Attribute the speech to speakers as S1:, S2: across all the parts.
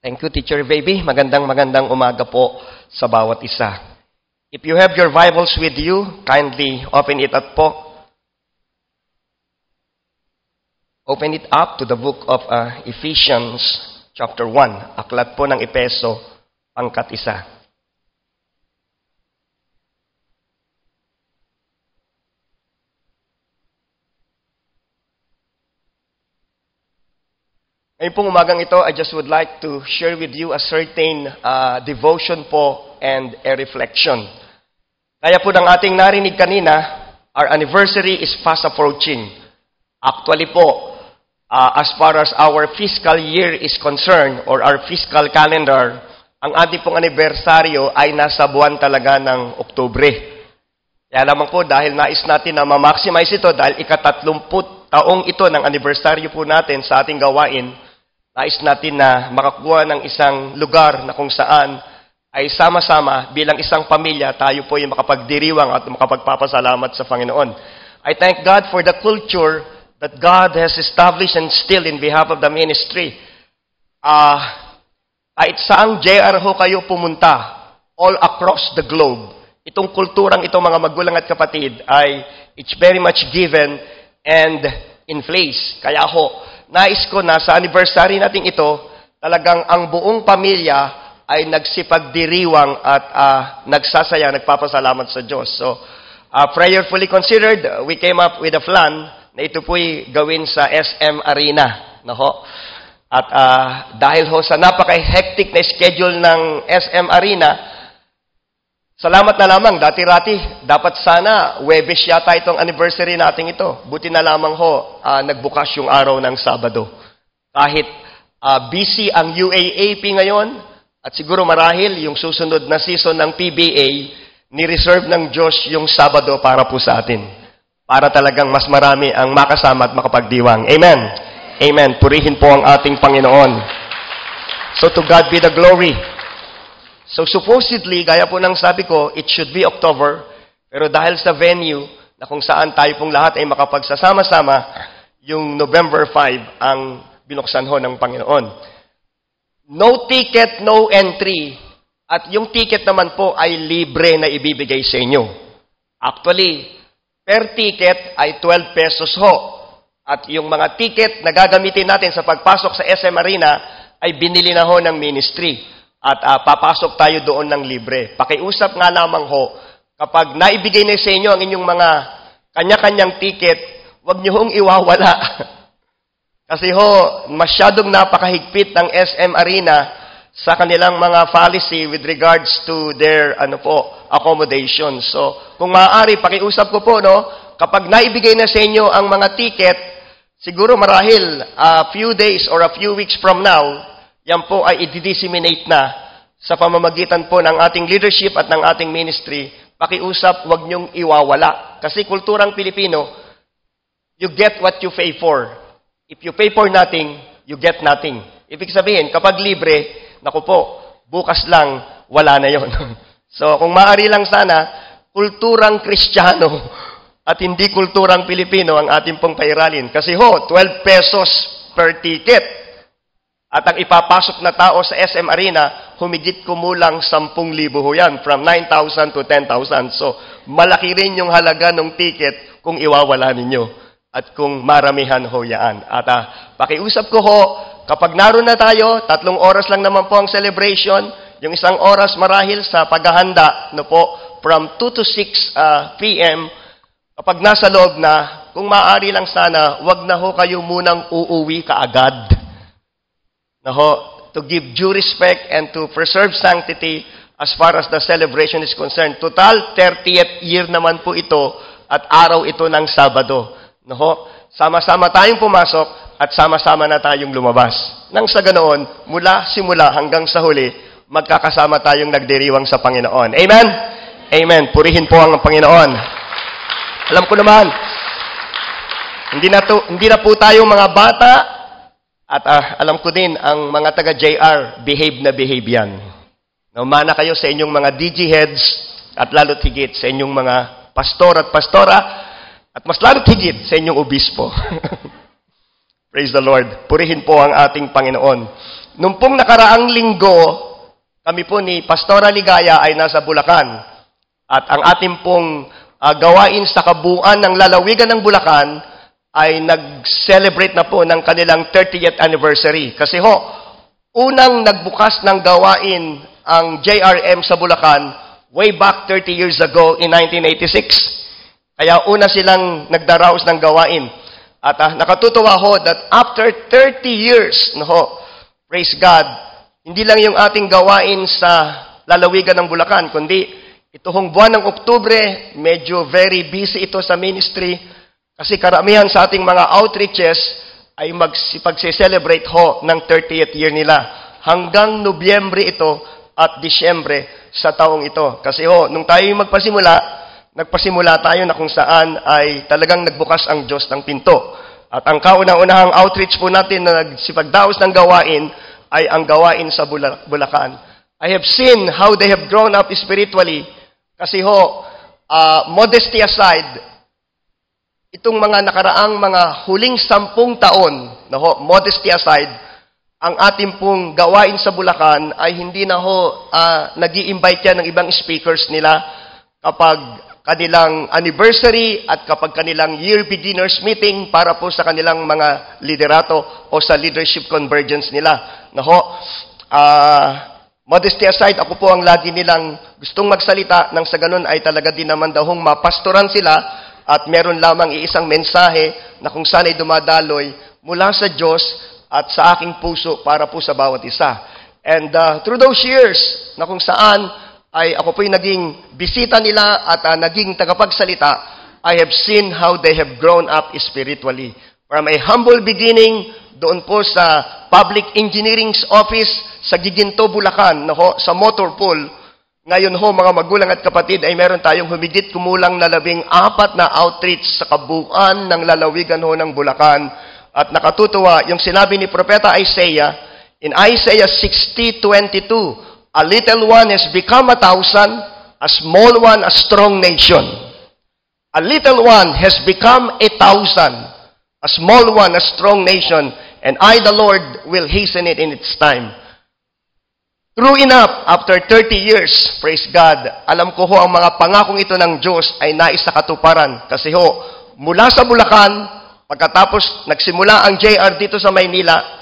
S1: Thank you, Teacher Baby. Magandang umaga po sa bawat isa. If you have your Bibles with you, kindly open it up po. Open it up to the book of Ephesians chapter 1. Aklat po ng Epeso, pangkat 1. Ngayon pong umagang ito, I just would like to share with you a certain devotion po and a reflection. Kaya po ng ating narinig kanina, our anniversary is fast approaching. Actually po, as far as our fiscal year is concerned, or our fiscal calendar, ang ating pong anibersaryo ay nasa buwan talaga ng Oktubre. Kaya lamang po, dahil nais natin na ma-maximize ito, dahil ika-30 taong ito ng anibersaryo po natin sa ating gawain, nais natin na makakuha ng isang lugar na kung saan ay sama-sama bilang isang pamilya, tayo po yung makapagdiriwang at makapagpapasalamat sa Panginoon. I thank God for the culture that God has established and still in behalf of the ministry. Kahit saang JR ho kayo pumunta, all across the globe, itong kulturang itong mga magulang at kapatid ay it's very much given and in place. Kaya ho, nais ko na sa anniversary natin ito, talagang ang buong pamilya ay nagsipagdiriwang at nagsasaya, nagpapasalamat sa Diyos. So, prayerfully considered, we came up with a plan na ito po'y gawin sa SM Arena. No ho? At dahil ho sa napaka-hectic na schedule ng SM Arena, salamat na lamang, dati-rati, dapat sana, Webes yata itong anniversary natin ito. Buti na lamang ho, nagbukas yung araw ng Sabado. Kahit busy ang UAAP ngayon, at siguro marahil yung susunod na season ng PBA, ni-reserve ng Diyos yung Sabado para po sa atin. Para talagang mas marami ang makasama at makapagdiwang. Amen. Amen. Purihin po ang ating Panginoon. So to God be the glory. So supposedly, gaya po ng sabi ko, it should be October, pero dahil sa venue na kung saan tayo pong lahat ay makapagsasama-sama, yung November 5 ang binuksan ho ng Panginoon. No ticket, no entry. At yung ticket naman po ay libre na ibibigay sa inyo. Actually, per ticket ay 12 pesos ho. At yung mga ticket na gagamitin natin sa pagpasok sa SM Arena ay binili na ho ng ministry. At papasok tayo doon ng libre. Pakiusap nga lamang ho, kapag naibigay na sa inyo ang inyong mga kanya-kanyang ticket, huwag nyo hong iwawala. Kasi ho, masyadong napakahigpit ng SM Arena sa kanilang mga policy with regards to their accommodation. So, kung maaari, pakiusap ko po, kapag naibigay na sa inyo ang mga ticket, siguro marahil a few days or a few weeks from now, yan po ay i-disseminate na sa pamamagitan po ng ating leadership at ng ating ministry. Pakiusap, huwag niyong iwawala. Kasi kulturang Pilipino, you get what you pay for. If you pay for nothing, you get nothing. Ibig sabihin, kapag libre, naku po, bukas lang, wala na yon. So, kung maaari lang sana, kulturang Kristiyano at hindi kulturang Pilipino ang ating pong pairalin. Kasi ho, 12 pesos per ticket. At ang ipapasok na tao sa SM Arena, humigit kumulang 10,000 ho yan, from 9,000 to 10,000. So, malaki rin yung halaga ng ticket kung iwawala ninyo. At kung maramihan ho yan. At pakiusap ko ho, kapag naroon na tayo, 3 oras lang naman po ang celebration, yung 1 oras marahil sa paghahanda, from 2 to 6 p.m., kapag nasa loob na, kung maaari lang sana, wag na ho kayo munang uuwi kaagad. To give due respect and to preserve sanctity as far as the celebration is concerned. Total, 30th year naman po ito at araw ito ng Sabado. Sama-sama tayong pumasok at sama-sama na tayong lumabas. Nang sa ganoon, mula simula hanggang sa huli, magkakasama tayong nagdiriwang sa Panginoon. Amen? Amen. Purihin po ang Panginoon. Alam ko naman, hindi na po tayo mga bata at alam ko din ang mga taga-JR, behave na behave yan. Mana kayo sa inyong mga DG heads at lalo't higit sa inyong mga pastor at pastora at mas lalo't higit sa inyong obispo. Praise the Lord. Purihin po ang ating Panginoon. Nung pong nakaraang linggo, kami po ni Pastora Ligaya ay nasa Bulacan. At ang ating pong gawain sa kabuuan ng lalawigan ng Bulacan ay nag-celebrate na po ng kanilang 30th anniversary. Kasi unang nagbukas ng gawain ang JRM sa Bulacan way back 30 years ago in 1986. Kaya una silang nagdaraos ng gawain. At nakatutuwa that after 30 years, praise God, hindi lang yung ating gawain sa lalawigan ng Bulacan, kundi itong buwan ng Oktubre, medyo very busy ito sa ministry kasi karamihan sa ating mga outreaches ay magpagse-celebrate ng 30th year nila. Hanggang Nobyembre ito at Disyembre sa taong ito. Kasi nung tayo nagpasimula tayo na kung saan ay talagang nagbukas ang Diyos ng pinto. At ang kaunang-unahang outreach po natin na nagsipagdaos ng gawain ay ang gawain sa Bulacan. I have seen how they have grown up spiritually. Kasi modesty aside, itong mga nakaraang mga huling 10 taon, modesty aside, ang ating pong gawain sa Bulacan ay hindi na nag-i-invite yan ng ibang speakers nila kapag kanilang anniversary at kapag kanilang year beginners meeting para po sa kanilang mga liderato o sa leadership convergence nila. Modesty aside, ako po ang lagi nilang gustong magsalita nang sa ganun ay talaga din naman daw mapastoran sila at meron lamang iisang mensahe na kung saan ay dumadaloy mula sa Diyos at sa aking puso para po sa bawat isa. And through those years na kung saan ay ako po'y naging bisita nila at naging tagapagsalita, I have seen how they have grown up spiritually. From a humble beginning, doon po sa Public Engineering's Office sa Giginto, Bulacan, sa motor pool. Ngayon mga magulang at kapatid, ay meron tayong humigit kumulang na 14 na outreach sa kabuuan ng lalawigan ng Bulacan. At nakatutuwa, yung sinabi ni Propeta Isaiah, in Isaiah 60:22, a little one has become 1,000, a small one a strong nation. A little one has become 1,000, a small one a strong nation, and I, the Lord, will hasten it in its time. True enough, after 30 years, praise God, alam ko ang mga pangakong ito ng Diyos ay nais na katuparan. Kasi mula sa Bulacan, pagkatapos nagsimula ang JR dito sa Maynila,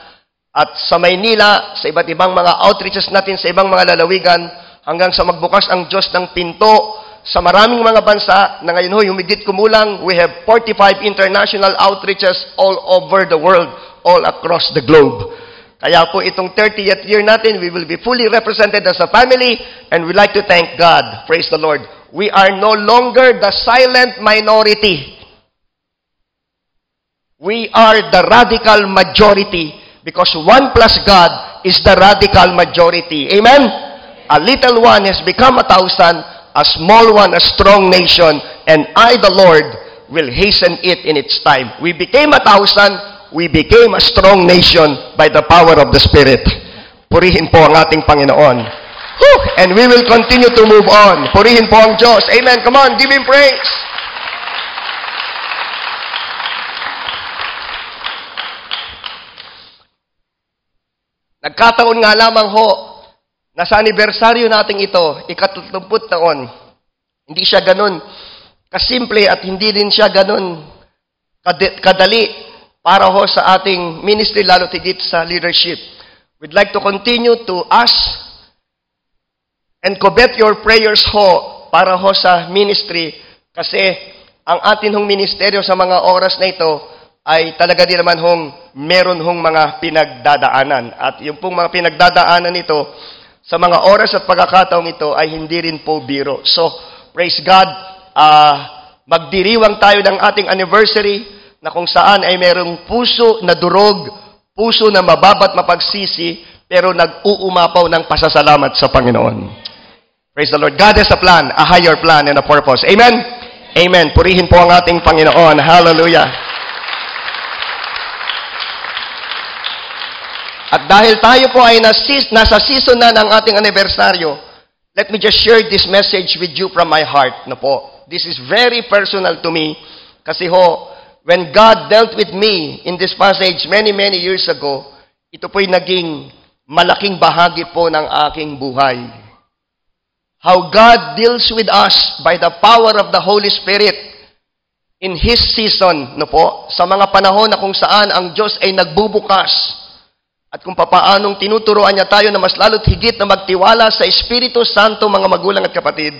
S1: at sa Maynila, sa iba't ibang mga outreaches natin sa ibang mga lalawigan, hanggang sa magbukas ang Diyos ng pinto sa maraming mga bansa na ngayon humigit kumulang, we have 45 international outreaches all over the world, all across the globe. Kaya po itong 30th year natin, we will be fully represented as a family, and we like to thank God. Praise the Lord. We are no longer the silent minority. We are the radical majority. Because 1 plus God is the radical majority. Amen? A little one has become 1,000, a small one a strong nation, and I, the Lord, will hasten it in its time. We became 1,000, we became a strong nation by the power of the Spirit. Purihin po ang ating Panginoon. Whew! And we will continue to move on. Purihin po ang Diyos. Amen. Come on, give Him praise. Nagkataon nga lamang na sa anibersaryo nating ito, ika-30 taon, hindi siya ganun kasimple at hindi din siya ganun kadali para sa ating ministry, lalo tigit sa leadership. We'd like to continue to ask and covet your prayers para sa ministry kasi ang atin ministeryo sa mga oras na ito ay talaga din naman meron mga pinagdadaanan. At yung pong mga pinagdadaanan nito, sa mga oras at pagkakataong ito, ay hindi rin po biro. So, praise God, magdiriwang tayo ng ating anniversary na kung saan ay merong puso na durog, puso na mababat mapagsisi, pero nag-uumapaw ng pasasalamat sa Panginoon. Praise the Lord. God has a plan, a higher plan, and a purpose. Amen? Amen. Purihin po ang ating Panginoon. Hallelujah. At dahil tayo po ay nasa season na ng ating anibersaryo, let me just share this message with you from my heart. This is very personal to me kasi when God dealt with me in this passage many years ago, ito po'y naging malaking bahagi po ng aking buhay. How God deals with us by the power of the Holy Spirit in His season, no po, sa mga panahon na kung saan ang Diyos ay nagbubukas at kung papaanong tinuturoan niya tayo na mas lalo't higit na magtiwala sa Espiritu Santo, mga magulang at kapatid,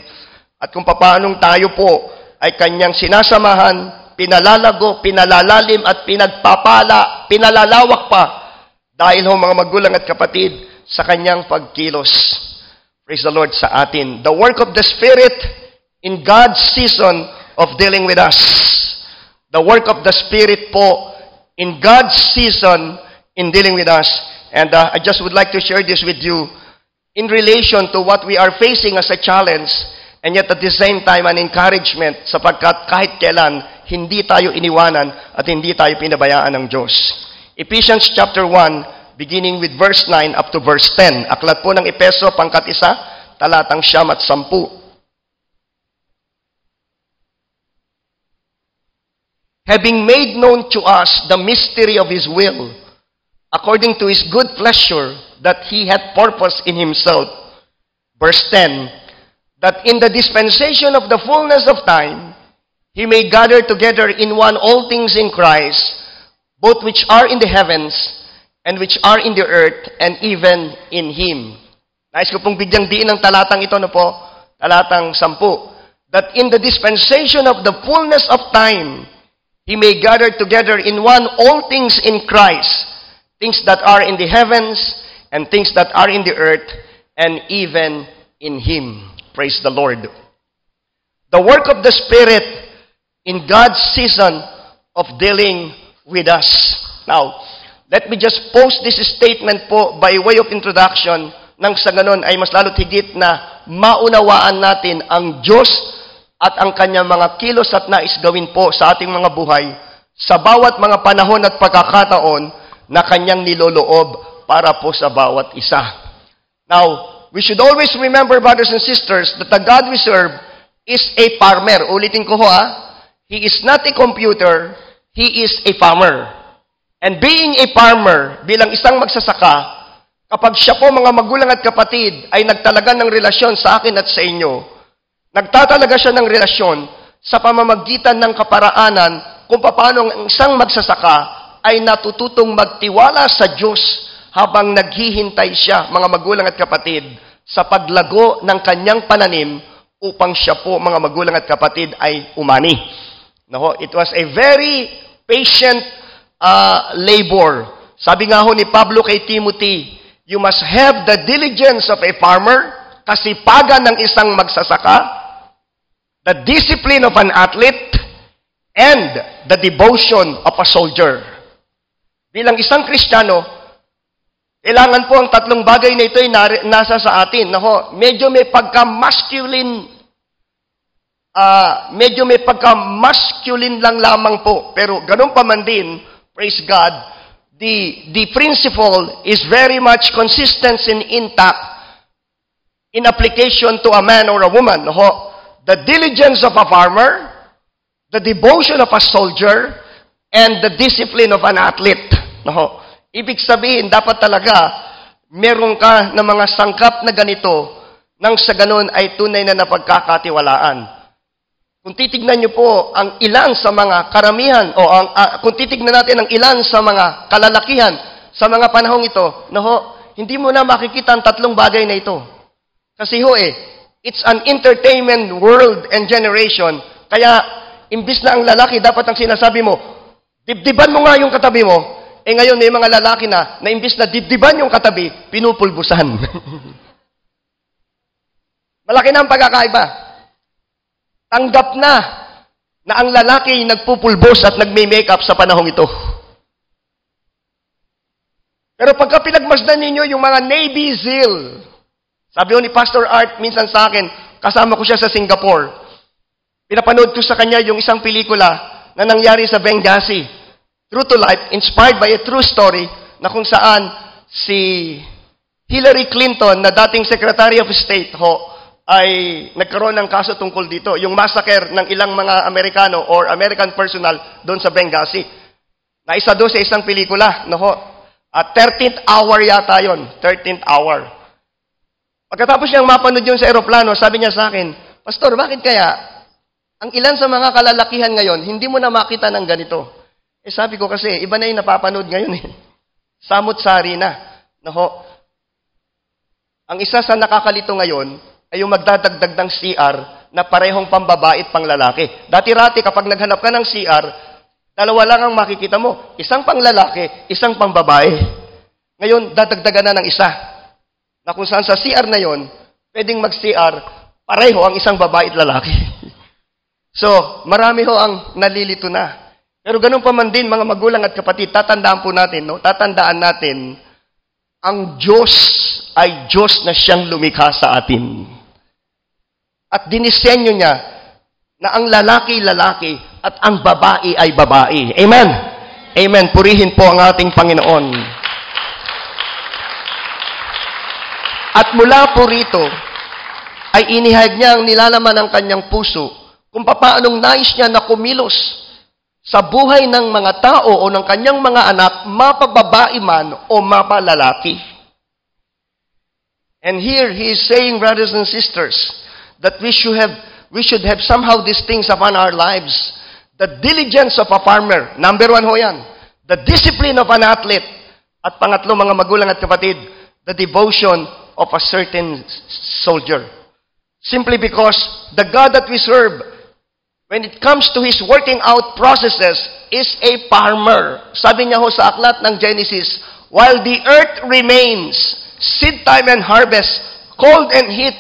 S1: at kung papaanong tayo po ay Kanyang sinasamahan, pinalalago, pinalalalim at pinalalawak pa dahil ho mga magulang at kapatid sa Kanyang pagkilos. Praise the Lord sa atin. The work of the Spirit in God's season of dealing with us. The work of the Spirit po in God's season in dealing with us. And I just would like to share this with you in relation to what we are facing as a challenge and yet at the same time an encouragement sapagkat kahit kailan hindi tayo iniwanan at hindi tayo pinabayaan ng Diyos. Ephesians chapter 1, beginning with verse 9 up to verse 10. Aklat po ng Epeso, pangkat 1, talatang 9 at 10. Having made known to us the mystery of His will, according to His good pleasure that He hath purposed in Himself. Verse 10, that in the dispensation of the fullness of time, He may gather together in one all things in Christ, both which are in the heavens, and which are in the earth, and even in Him. Nais ko pong bigyang diin ng talatang ito, no po? Talatang 10. That in the dispensation of the fullness of time, He may gather together in one all things in Christ, things that are in the heavens, and things that are in the earth, and even in Him. Praise the Lord. The work of the Spirit in God's season of dealing with us. Now, let me just post this statement po by way of introduction nang sa ganon ay mas lalo't higit na maunawaan natin ang Diyos at ang Kanyang mga kilos at nais gawin po sa ating mga buhay sa bawat mga panahon at pagkakataon na Kanyang niloloob para po sa bawat isa. Now, we should always remember, brothers and sisters, that the God we serve is a farmer. Ulitin ko ho He is not a computer, He is a farmer. And being a farmer, bilang isang magsasaka, kapag siya po mga magulang at kapatid ay nagtalaga ng relasyon sa akin at sa inyo, nagtatalaga siya ng relasyon sa pamamagitan ng kaparaanan kung paano ang isang magsasaka ay natututong magtiwala sa Diyos habang naghihintay siya, mga magulang at kapatid, sa paglago ng kanyang pananim upang siya po, mga magulang at kapatid, ay umani. No, it was a very patient labor. Sabi nga ho ni Pablo kay Timothy, you must have the diligence of a farmer, kasipagan ng isang magsasaka, the discipline of an athlete, and the devotion of a soldier. Bilang isang Kristiyano, kailangan po ang tatlong bagay na ito ay nasa sa atin. Nako, medyo may pagka-masculine lang lamang po. Pero ganun pa man din, praise God, the principle is very much consistent and intact in application to a man or a woman. Nako, the diligence of a farmer, the devotion of a soldier, and the discipline of an athlete. Nako, ibig sabihin, dapat talaga meron ka ng mga sangkap na ganito nang sa ganun ay tunay na napagkakatiwalaan. Kung titignan niyo po ang ilan sa mga karamihan o kung titignan natin ang ilan sa mga kalalakihan sa mga panahong ito, hindi mo na makikita ang tatlong bagay na ito. Kasi it's an entertainment world and generation. Kaya imbis na ang lalaki dapat ang sinasabi mo, dibdiban mo nga yung katabi mo. Ngayon may mga lalaki na imbis na dibdiban yung katabi, pinupulbusan. Malaki na ang pagkakaiba. Tanggap na ang lalaki nagpupulbos at nagme-makeup sa panahong ito. Pero pagka pinagmasdan ninyo yung mga Navy SEAL, sabi ni Pastor Art minsan sa akin, kasama ko siya sa Singapore, pinapanood ko sa kanya yung isang pelikula na nangyari sa Benghazi, true to life, inspired by a true story, na kung saan si Hillary Clinton, na dating Secretary of State, ay nagkaroon ng kaso tungkol dito. Yung massacre ng ilang mga Amerikano or American personnel doon sa Benghazi. Naisa doon sa isang pelikula. Nako, 13th hour yata yon, 13th hour. Pagkatapos niyang mapanood yun sa aeroplano, sabi niya sa akin, Pastor, bakit kaya ang ilan sa mga kalalakihan ngayon, hindi mo na makita ng ganito? Sabi ko kasi, iba na yung napapanood ngayon eh. Samot-sari na. Nako, ang isa sa nakakalito ngayon ay yung magdadagdag ng CR na parehong pambabae at panglalaki. Dati-rati kapag naghanap ka ng CR, dalawa lang ang makikita mo. Isang panglalaki, isang pambabae. Ngayon, dadagdagan na ng isa. Na kung saan sa CR na yon, pwedeng mag-CR, pareho ang isang babae at lalaki. So, marami ho ang nalilito na. Pero ganun pa man din, mga magulang at kapatid, tatandaan po natin, no? Tatandaan natin, ang Diyos ay Diyos na siyang lumikha sa atin. At dinisenyo niya na ang lalaki at ang babae ay babae. Amen? Amen. Purihin po ang ating Panginoon. At mula po rito, ay inihayag niya ang nilalaman ng kanyang puso kung paanong nais niya na kumilos sa buhay ng mga tao o ng kanyang mga anak, mapababae man o mapalalaki. And here, he is saying, brothers and sisters, that we should have somehow these things upon our lives. The diligence of a farmer. Number 1 ho yan. The discipline of an athlete. At pangatlo, mga magulang at kapatid, the devotion of a certain soldier. Simply because the God that we serve, when it comes to His working out processes, is a farmer. Sabi niya ho sa aklat ng Genesis, while the earth remains, seed time and harvest, cold and heat,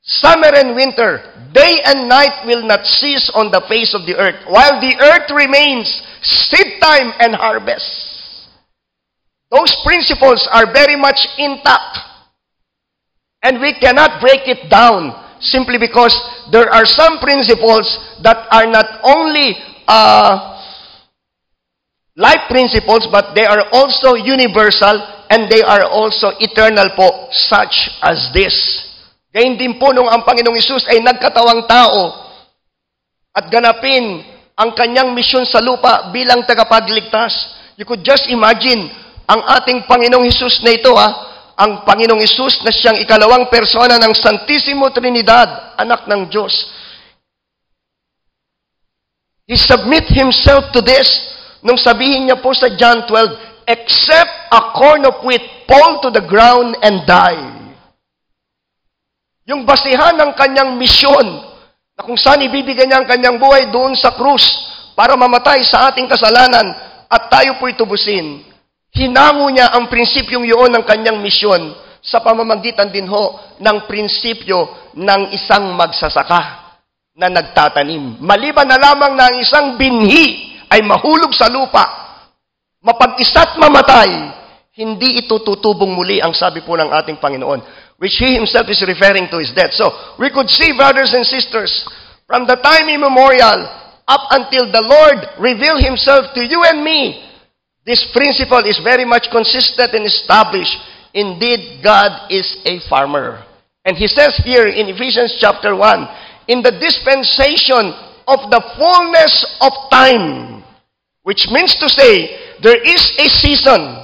S1: summer and winter, day and night will not cease on the face of the earth. While the earth remains, seed time and harvest. Those principles are very much intact. And we cannot break it down simply because there are some principles that are not only life principles, but they are also universal and they are also eternal po, such as this. Gayun din po nung ang Panginoong Hesus ay nagkatawang tao at ganapin ang kanyang misyon sa lupa bilang tagapagligtas. You could just imagine ang ating Panginoong Hesus na ito, ang Panginoong Hesus na siyang ikalawang persona ng Santissimo Trinidad, anak ng Diyos. He submit himself to this nung sabihin niya po sa John 12, except a corn of wheat fall to the ground and die. Yung basihan ng kanyang misyon, na kung saan ibibigay niya ang kanyang buhay doon sa krus para mamatay sa ating kasalanan at tayo po'y tubusin, hinango niya ang prinsipyong yun ng kanyang misyon sa pamamagitan din ho ng prinsipyo ng isang magsasaka na nagtatanim. Maliban na lamang na ang isang binhi ay mahulog sa lupa, mapag-isa't mamatay, hindi ito tutubong muli ang sabi po ng ating Panginoon, which He Himself is referring to His death. So, we could see, brothers and sisters, from the time immemorial up until the Lord revealed Himself to you and me, this principle is very much consistent and established. Indeed, God is a farmer. And He says here in Ephesians chapter 1, in the dispensation of the fullness of time, which means to say, there is a season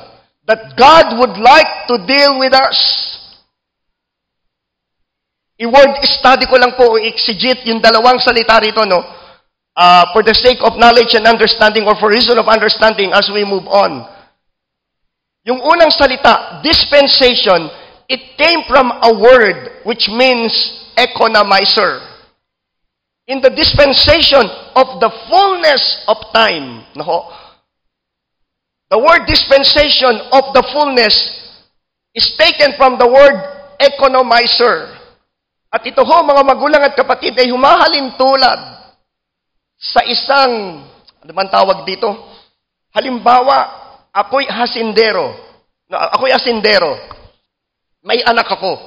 S1: that God would like to deal with us. I-word study ko lang po, exegete yung dalawang salita rito, no? For the sake of knowledge and understanding or for reason of understanding as we move on. Yung unang salita, dispensation, it came from a word which means economizer. In the dispensation of the fullness of time, no? The word dispensation of the fullness is taken from the word economizer. At ito ho, mga magulang at kapatid, ay humahalin tulad sa isang, ano man tawag dito? Halimbawa, ako'y hasindero. Ako'y asindero. May anak ako.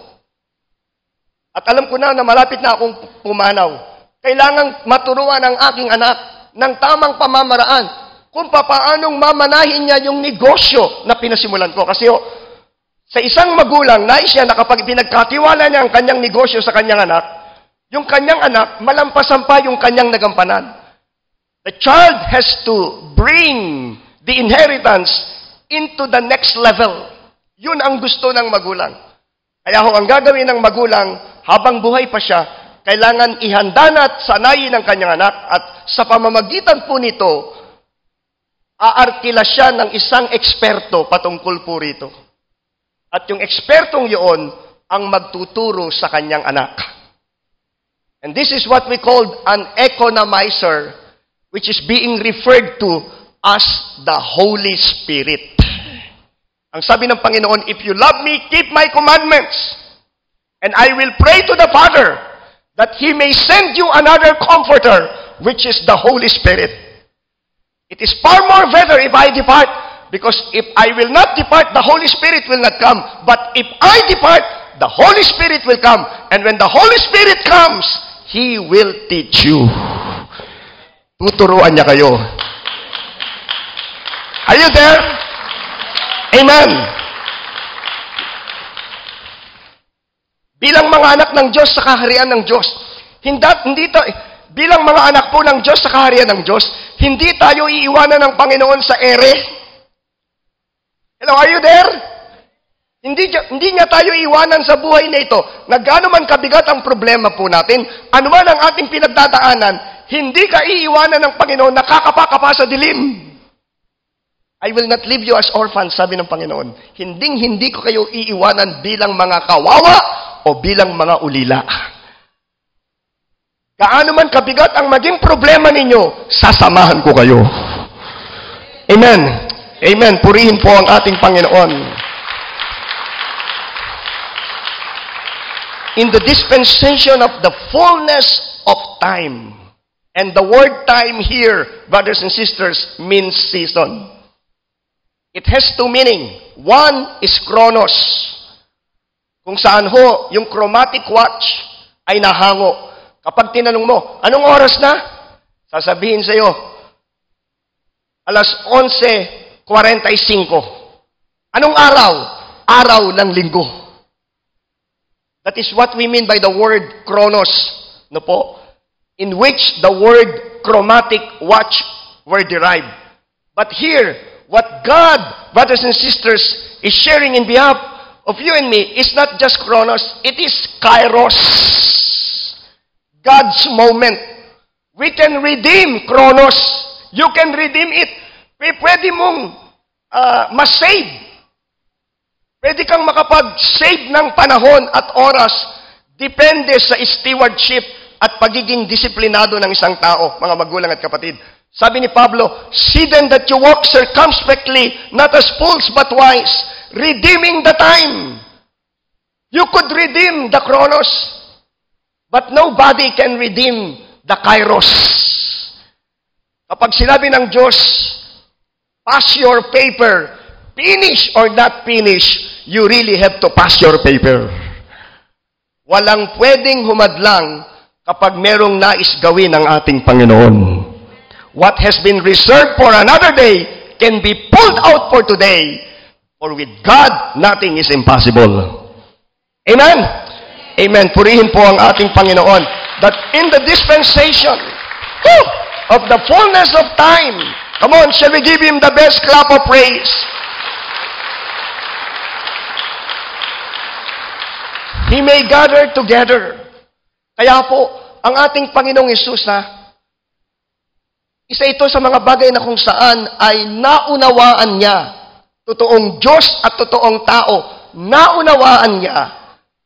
S1: At alam ko na malapit na akong pumanaw. Kailangang maturuan ang aking anak ng tamang pamamaraan kung paanong mamanahin niya yung negosyo na pinasimulan ko. Kasi sa isang magulang, nais siya na kapag pinagkatiwala niya ang kanyang negosyo sa kanyang anak, yung kanyang anak, malampasan pa yung kanyang nagampanan. The child has to bring the inheritance into the next level. Yun ang gusto ng magulang. Kaya ang gagawin ng magulang, habang buhay pa siya, kailangan ihanda na at sanayin ng kanyang anak at sa pamamagitan po nito, aarkila siya ng isang eksperto patungkol po rito. At yung ekspertong yun ang magtuturo sa kanyang anak. And this is what we call an economizer, which is being referred to as the Holy Spirit. Ang sabi ng Panginoon, if you love me, keep my commandments. And I will pray to the Father that He may send you another comforter, which is the Holy Spirit. It is far more better if I depart, because if I will not depart, the Holy Spirit will not come. But if I depart, the Holy Spirit will come. And when the Holy Spirit comes, He will teach you. Tuturuan niya kayo. Are you there? Amen. Bilang mga anak ng Diyos sa kaharian ng Diyos, bilang mga anak po ng Diyos sa kaharian ng Diyos, hindi tayo iiwanan ng Panginoon sa ere. Hello, are you there? Hindi niya tayo iiwanan sa buhay na ito. Na gaano man kabigat ang problema po natin, ano man ang ating pinagdadaanan, hindi ka iiwanan ng Panginoon na kakapa-kapa sa dilim. I will not leave you as orphans, sabi ng Panginoon. Hindi ko kayo iiwanan bilang mga kawawa o bilang mga ulila. Gaano man kabigat ang maging problema ninyo, sasamahan ko kayo. Amen. Amen. Purihin po ang ating Panginoon. In the dispensation of the fullness of time. And the word time here, brothers and sisters, means season. It has two meaning. One is chronos. Kung saan ho, yung chromatic watch ay nahango. Kapag tinanong mo, anong oras na? Sasabihin sa iyo, 11:45. Anong araw? Araw ng linggo. That is what we mean by the word chronos. No po? In which the word chromatic watch were derived. But here, what God, brothers and sisters, is sharing in behalf of you and me is not just chronos, it is kairos. God's moment. We can redeem chronos. You can redeem it. Pwede mong ma-save. Pwede kang makapag-save ng panahon at oras. Depende sa stewardship at pagiging disiplinado ng isang tao, mga magulang at kapatid. Sabi ni Pablo, see then that you walk circumspectly, not as fools but wise, redeeming the time. You could redeem the chronos, but nobody can redeem the kairos. Kapag sinabi ng Diyos, pass your paper, finish or not finish, you really have to pass your paper. Walang pwedeng humadlang kapag merong nais gawin ng ating Panginoon. What has been reserved for another day can be pulled out for today. For with God, nothing is impossible. Amen? Amen. Purihin po ang ating Panginoon that in the dispensation of the fullness of time, come on, shall we give Him the best clap of praise? He may gather together. Kaya po, ang ating Panginoong Hesus isa ito sa mga bagay na kung saan ay naunawaan niya. Totoong Diyos at totoong tao, naunawaan niya.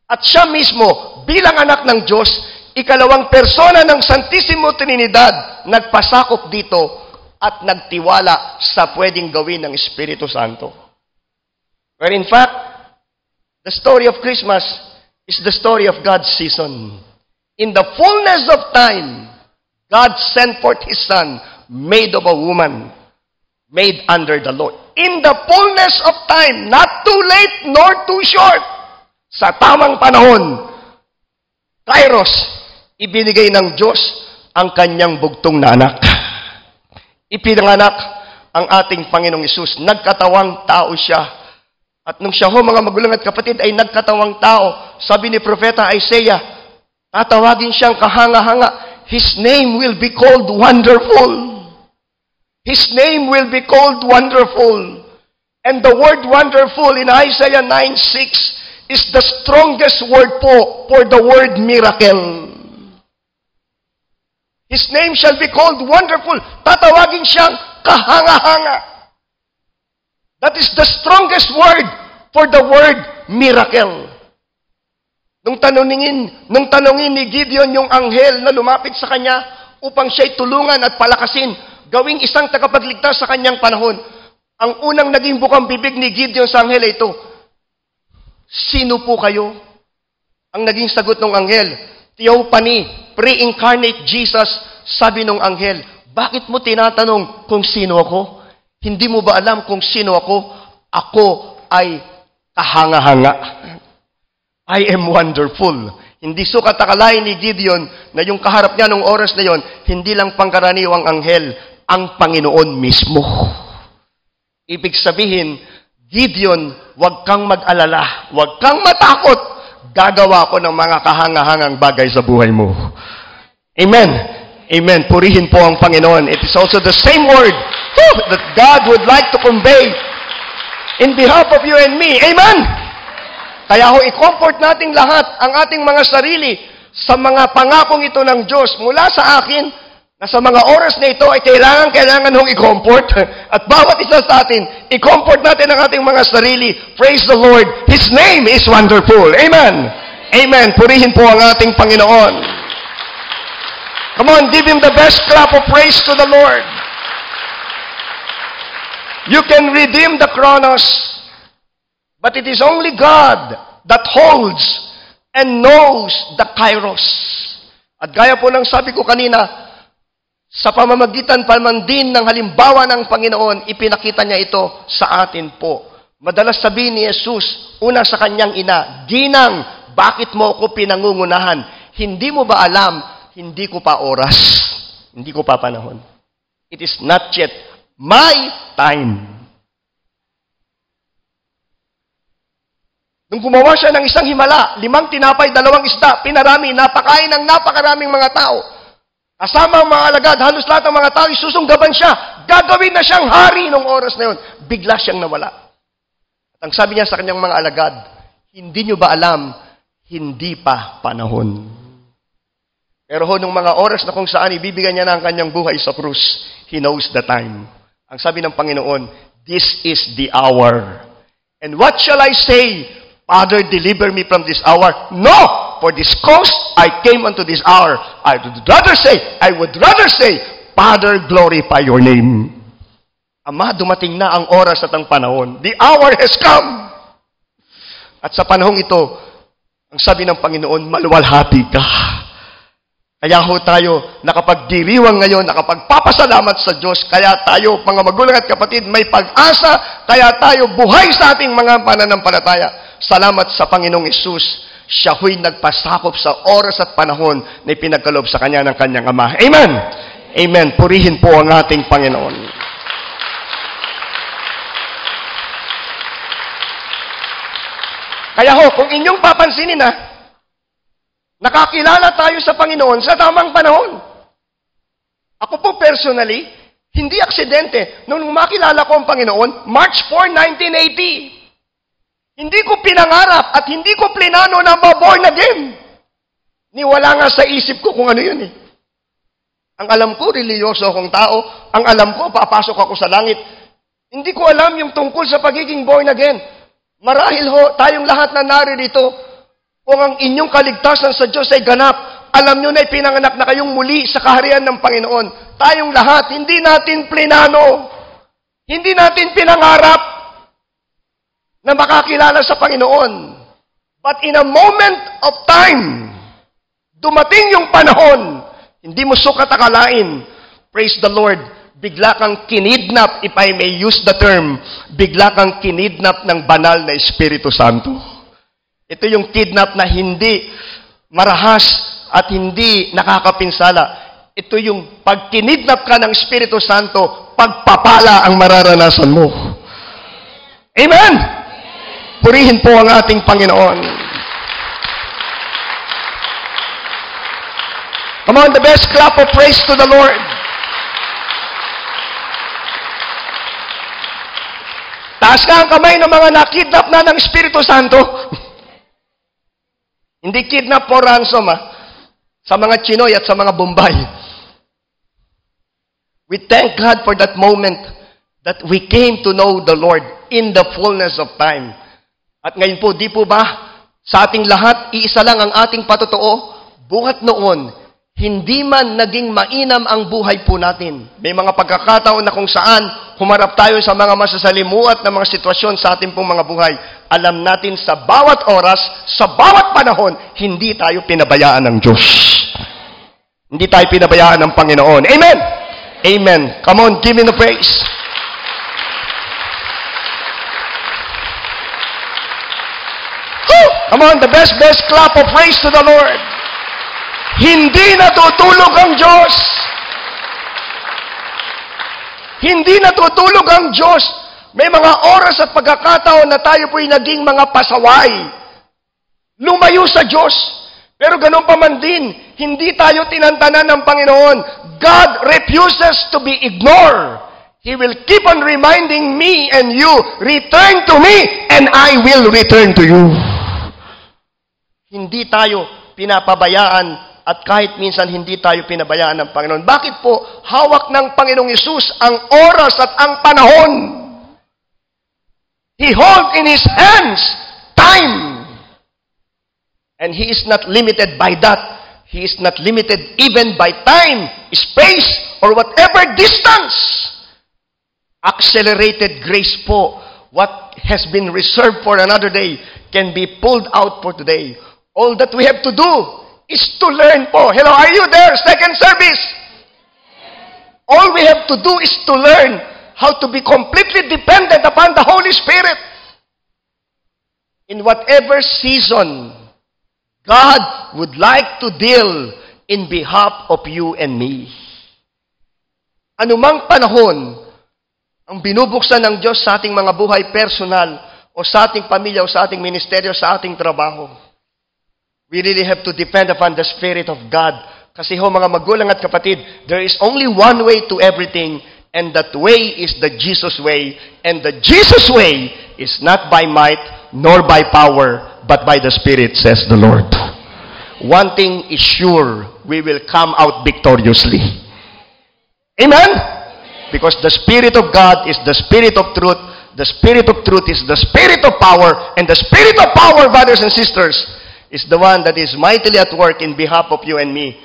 S1: At siya mismo, bilang anak ng Diyos, ikalawang persona ng Santissimo Trinidad, nagpasakop dito at nagtiwala sa pwedeng gawin ng Espiritu Santo. Where in fact, the story of Christmas is the story of God's season. In the fullness of time, God sent forth His Son, made of a woman, made under the Lord. In the fullness of time, not too late nor too short, sa tamang panahon, kairos, ibinigay ng Diyos ang kanyang bugtong na anak. Ipinanganak ang ating Panginoong Hesus. Nagkatawang tao siya. At nung siya ho, mga magulang at kapatid, ay nagkatawang tao, sabi ni Propeta Isaiah, Tatawagin siyang kahanga-hanga. His name will be called Wonderful. His name will be called Wonderful. And the word wonderful in Isaiah 9:6 is the strongest word po for the word miracle. His name shall be called Wonderful. Tatawagin siyang kahanga-hanga. That is the strongest word for the word miracle. Nung tanungin ni Gideon yung anghel na lumapit sa kanya upang siya'y tulungan at palakasin, gawing isang tagapagligtas sa kanyang panahon, ang unang naging bukang bibig ni Gideon sa anghel ay ito, "Sino po kayo?" Ang naging sagot ng anghel, "Theophany, pre-incarnate Jesus." Sabi ng anghel, "Bakit mo tinatanong kung sino ako? Hindi mo ba alam kung sino ako? Ako ay kahanga-hanga. I am wonderful." Hindi sukat akalain ni Gideon na yung kaharap niya nung oras na yon, hindi lang pangkaraniwang anghel, ang Panginoon mismo. Ibig sabihin, Gideon, huwag kang mag-alala, huwag kang matakot, gagawa ko ng mga kahanga-hangang bagay sa buhay mo. Amen. Amen. Purihin po ang Panginoon. It is also the same word that God would like to convey in behalf of you and me. Amen. Kaya i-comfort nating lahat ang ating mga sarili sa mga pangakong ito ng Diyos mula sa akin na sa mga oras na ito ay kailangan i-comfort. At bawat isa sa atin, i-comfort natin ang ating mga sarili. Praise the Lord. His name is wonderful. Amen. Amen. Purihin po ang ating Panginoon. Come on, give Him the best clap of praise to the Lord. You can redeem the chronos, but it is only God that holds and knows the kairos. At gaya po ng sabi ko kanina, sa pamamagitan pa man din ng halimbawa ng Panginoon, ipinakita niya ito sa atin po. Madalas sabihin ni Jesus, una sa kanyang ina, "Ginang, bakit mo ako pinangungunahan? Hindi mo ba alam, hindi ko pa oras, hindi ko pa panahon. It is not yet my time." Nung gumawa siya ng isang himala, 5 tinapay, 2 isda, pinarami, napakain ng napakaraming mga tao. Kasama ang mga alagad, halos lahat ng mga tao, isusunggaban siya. Gagawin na siyang hari nung oras na yun. Bigla siyang nawala. At ang sabi niya sa kanyang mga alagad, "Hindi niyo ba alam, hindi pa panahon." Pero nung mga oras na kung saan ibibigay niya na ang kanyang buhay sa krus, He knows the time. Ang sabi ng Panginoon, "This is the hour. And what shall I say? Father, deliver me from this hour. No! For this cause I came unto this hour. I would rather say, Father, glorify your name." Ama, dumating na ang oras at ang panahon. The hour has come. At sa panahong ito, ang sabi ng Panginoon, maluwalhati ka. Kaya tayo nakapagdiriwang ngayon, nakapagpapasalamat sa Diyos. Kaya tayo, mga magulang at kapatid, may pag-asa. Kaya tayo buhay sa ating mga pananampalataya. Salamat sa Panginoong Hesus. Siya huwa'y nagpasakop sa oras at panahon na ipinagkaloob sa Kanya ng Kanyang Ama. Amen! Amen. Purihin po ang ating Panginoon. Kaya kung inyong papansinin nakakilala tayo sa Panginoon sa tamang panahon. Ako po personally, hindi aksidente. Nung makilala ko ang Panginoon, March 4, 1980. Hindi ko pinangarap at hindi ko plinano na ma-born again. Wala nga sa isip ko kung ano yun . Ang alam ko, reliyoso akong tao. Ang alam ko, papasok ako sa langit. Hindi ko alam yung tungkol sa pagiging born again. Marahil tayong lahat na naririto, kung ang inyong kaligtasan sa Diyos ay ganap, alam nyo na ipinanganak na kayong muli sa kaharian ng Panginoon. Tayong lahat, hindi natin plinano. Hindi natin pinangarap na makakilala sa Panginoon. But in a moment of time, dumating yung panahon, hindi mo sukat akalain, praise the Lord, bigla kang kinidnap, if I may use the term, bigla kang kinidnap ng banal na Espiritu Santo. Ito yung kidnap na hindi marahas at hindi nakakapinsala. Ito yung pag kinidnap ka ng Espiritu Santo, pagpapala ang mararanasan mo. Amen! Amen. Purihin po ang ating Panginoon. Come on, the best clap of praise to the Lord. Taas ka ang kamay ng mga nakidnap na ng Espiritu Santo. Hindi kidnap for ransom, sa mga Chinoy at sa mga Bombay. We thank God for that moment that we came to know the Lord in the fullness of time. At ngayon po, di po ba, sa ating lahat, iisa lang ang ating patotoo, buhat noon, hindi man naging mainam ang buhay po natin. May mga pagkakataon na kung saan humarap tayo sa mga masasalimuot na mga sitwasyon sa ating pong mga buhay. Alam natin sa bawat oras, sa bawat panahon, hindi tayo pinabayaan ng Diyos. Hindi tayo pinabayaan ng Panginoon. Amen! Amen. Come on, give me the praise. Woo! Come on, the best clap of praise to the Lord. Hindi natutulog ang Diyos. Hindi natutulog ang Diyos. May mga oras at pagkakataon na tayo po'y naging mga pasaway. Lumayo sa Diyos. Pero ganun pa man din, hindi tayo tinantanan ng Panginoon. God refuses to be ignored. He will keep on reminding me and you, return to me and I will return to you. Hindi tayo pinapabayaan at kahit minsan hindi tayo pinabayaan ng Panginoon. Bakit po? Hawak ng Panginoong Hesus ang oras at ang panahon. He holds in His hands time. And He is not limited by that. He is not limited even by time, space, or whatever distance. Accelerated grace po. What has been reserved for another day can be pulled out for today. All that we have to do is to learn po. Hello, are you there? Second service. All we have to do is to learn how to be completely dependent upon the Holy Spirit. In whatever season, God would like to deal in behalf of you and me. Anumang panahon, ang binubuksan ng Diyos sa ating mga buhay personal, o sa ating pamilya, o sa ating ministeryo, sa ating trabaho, we really have to depend upon the Spirit of God. Kasi ho, mga magulang at kapatid, there is only one way to everything, and that way is the Jesus way. And the Jesus way is not by might, nor by power, but by the Spirit, says the Lord. One thing is sure, we will come out victoriously. Amen? Because the Spirit of God is the Spirit of truth. The Spirit of truth is the Spirit of power. And the Spirit of power, brothers and sisters, is the one that is mightily at work in behalf of you and me.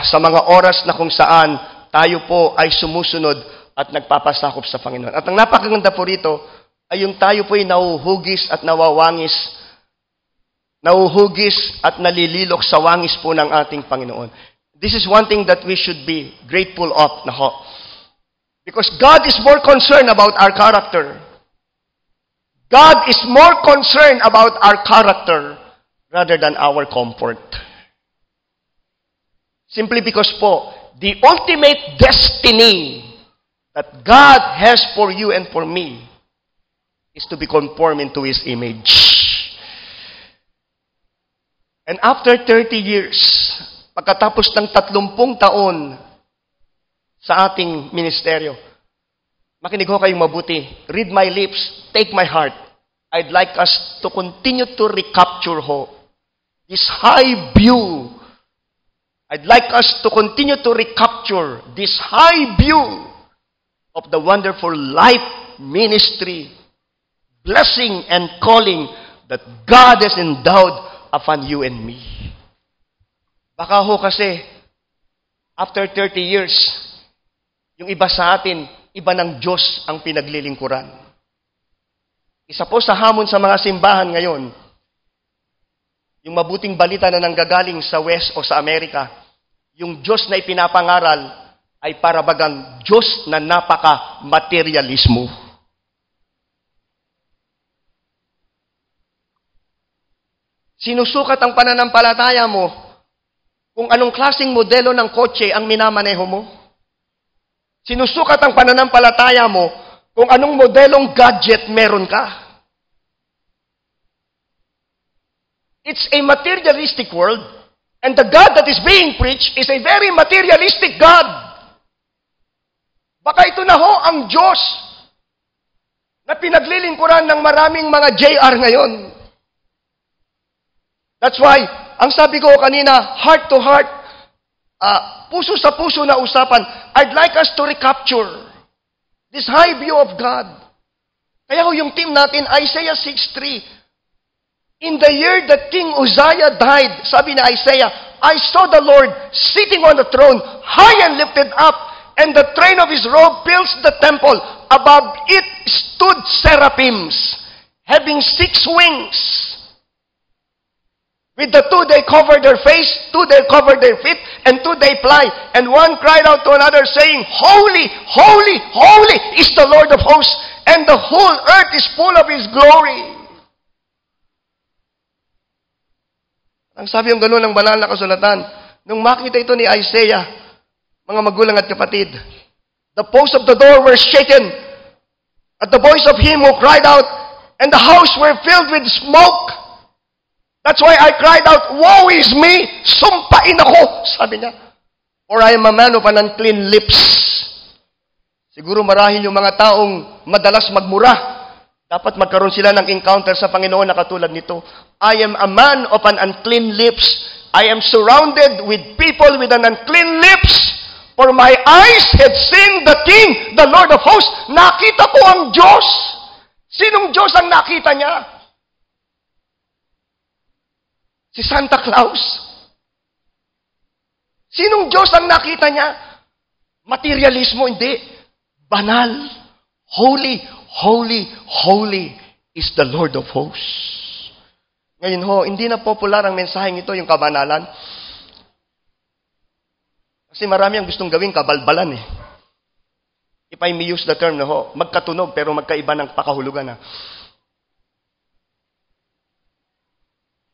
S1: Sa mga oras na kung saan tayo po ay sumusunod at nagpapasakop sa Panginoon. At ang napakaganda po rito ay yung tayo po ay nauhugis at nawawangis, nauhugis at nalililok sa wangis po ng ating Panginoon. This is one thing that we should be grateful of. Because God is more concerned about our character. God is more concerned about our character rather than our comfort. Simply because po, the ultimate destiny that God has for you and for me is to be conformed into His image. And after 30 years, pagkatapos ng 30 taon sa ating ministeryo, makinig ho kayong mabuti. Read my lips, take my heart. I'd like us to continue to recapture this high view. I'd like us to continue to recapture this high view of the wonderful life ministry, blessing and calling that God has endowed upon you and me. Baka ho kasi, after 30 years, yung iba sa atin, iba ng Diyos ang pinaglilingkuran. Isa po sa hamon sa mga simbahan ngayon, yung mabuting balita na nanggagaling sa West o sa Amerika, yung Diyos na ipinapangaral ay parabagang Diyos na napaka-materialismo. Sinusukat ang pananampalataya mo kung anong klaseng modelo ng kotse ang minamaneho mo. Sinusukat ang pananampalataya mo kung anong modelong gadget meron ka. It's a materialistic world. And the God that is being preached is a very materialistic God. Baka ito na ho ang Diyos na pinaglilingkuran ng maraming mga JR ngayon. That's why, ang sabi ko kanina, heart to heart, puso sa puso na usapan, I'd like us to recapture this high view of God. Kaya ho yung team natin, Isaiah 6:3, in the year that King Uzziah died, sabi ni Isaiah, I saw the Lord sitting on the throne, high and lifted up, and the train of his robe fills the temple. Above it stood seraphims, having 6 wings. With the 2 they cover their face, 2 they cover their feet, and 2 they fly. And one cried out to another, saying, Holy, holy, holy is the Lord of hosts, and the whole earth is full of His glory. Ang sabi yung gano'n ng banal na kasulatan, nung makita ito ni Isaiah, mga magulang at kapatid, the posts of the door were shaken at the voice of him who cried out, and the house were filled with smoke. That's why I cried out, woe is me! Sumpain ako! Sabi niya. For I am a man of an unclean lips. Siguro marahil yung mga taong madalas magmura, dapat magkaroon sila ng encounter sa Panginoon na katulad nito. I am a man of an unclean lips. I am surrounded with people with an unclean lips. For my eyes had seen the King, the Lord of hosts. Nakita ko ang Diyos. Sinong Diyos ang nakita niya? Si Santa Claus? Sinong Diyos ang nakita niya? Materialismo, hindi. Banal. Holy, holy, holy is the Lord of hosts. Ngayon ho, hindi na popular ang mensaheng ito, yung kabanalan. Kasi marami ang gustong gawing kabalbalan eh. If I may use the term na ho, magkatunog pero magkaiba ng pakahulugan na.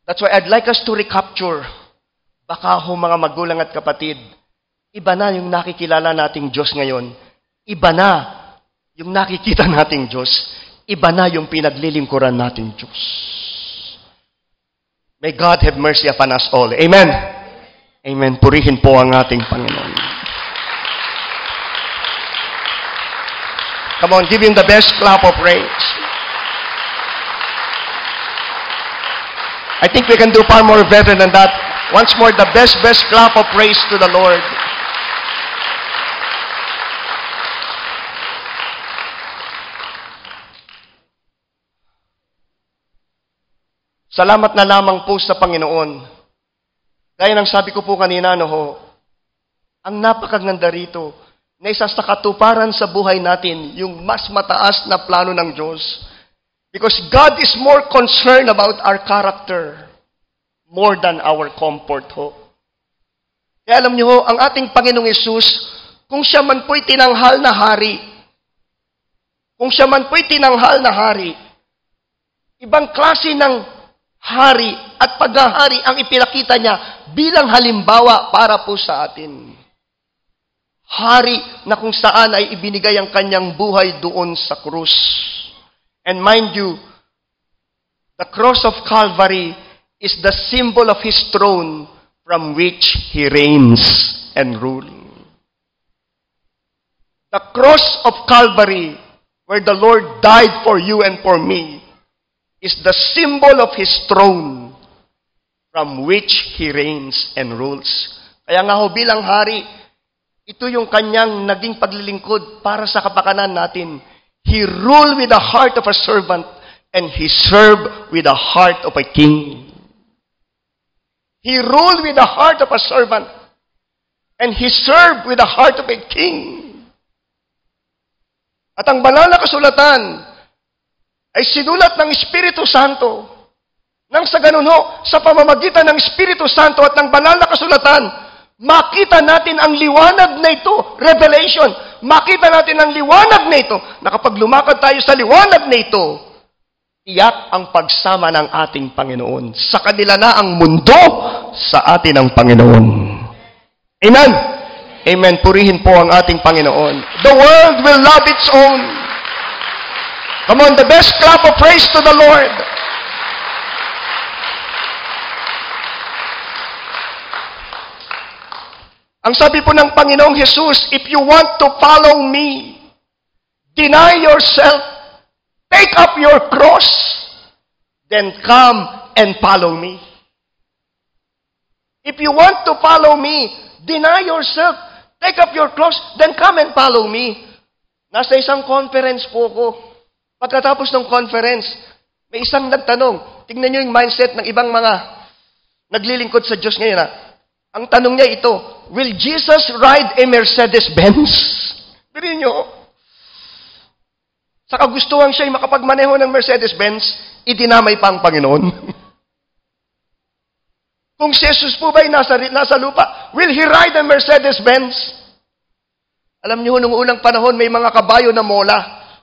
S1: That's why I'd like us to recapture. Baka ho mga magulang at kapatid, iba na yung nakikilala nating Diyos ngayon. Iba na yung nakikita nating Diyos. Iba na yung pinaglilingkuran nating Diyos. May God have mercy upon us all. Amen. Amen. Purihin po ang ating Panginoon. Come on, give Him the best clap of praise. I think we can do far more better than that. Once more, the best clap of praise to the Lord. Salamat na lamang po sa Panginoon. Gaya ng sabi ko po kanina, ang napakaganda rito na isa sa katuparan sa buhay natin, yung mas mataas na plano ng Diyos. Because God is more concerned about our character more than our comfort ho. Kaya alam niyo ho, ang ating Panginoong Yesus, kung siya man po'y tinanghal na hari, ibang klase ng hari at paghahari ang ipinakita niya bilang halimbawa para po sa atin. Hari na kung saan ay ibinigay ang kanyang buhay doon sa krus. And mind you, the cross of Calvary is the symbol of His throne from which He reigns and rules. The cross of Calvary, where the Lord died for you and for me, is the symbol of His throne from which He reigns and rules. Kaya nga ho bilang hari, ito yung kanyang naging paglilingkod para sa kapakanan natin. He ruled with the heart of a servant and He served with the heart of a king. He ruled with the heart of a servant and He served with the heart of a king. At ang banal na kasulatan ay sinulat ng Espiritu Santo. Nang sa ganun ho, sa pamamagitan ng Espiritu Santo at ng banal na kasulatan, makita natin ang liwanag na ito, revelation. Makita natin ang liwanag na ito, na kapag lumakad tayo sa liwanag na ito, tiyak ang pagsama ng ating Panginoon. Sa kanila na ang mundo, sa atin ang Panginoon. Amen? Amen. Purihin po ang ating Panginoon. The world will love its own. Come on, the best clap of praise to the Lord. Ang sabi po ng Panginoong Jesus, if you want to follow me, deny yourself, take up your cross, then come and follow me. If you want to follow me, deny yourself, take up your cross, then come and follow me. Nasa isang conference po ko. Pagkatapos ng conference, may isang nagtanong. Tingnan nyo yung mindset ng ibang mga naglilingkod sa Diyos ngayon. Ang tanong niya ito, will Jesus ride a Mercedes-Benz? Birin nyo. Sa kagustuhan siya'y makapagmaneho ng Mercedes-Benz, idinamay pa ang Panginoon. Kung si Jesus po ba'y nasa lupa, will He ride a Mercedes-Benz? Alam niyo, nung unang panahon, may mga kabayo na mola.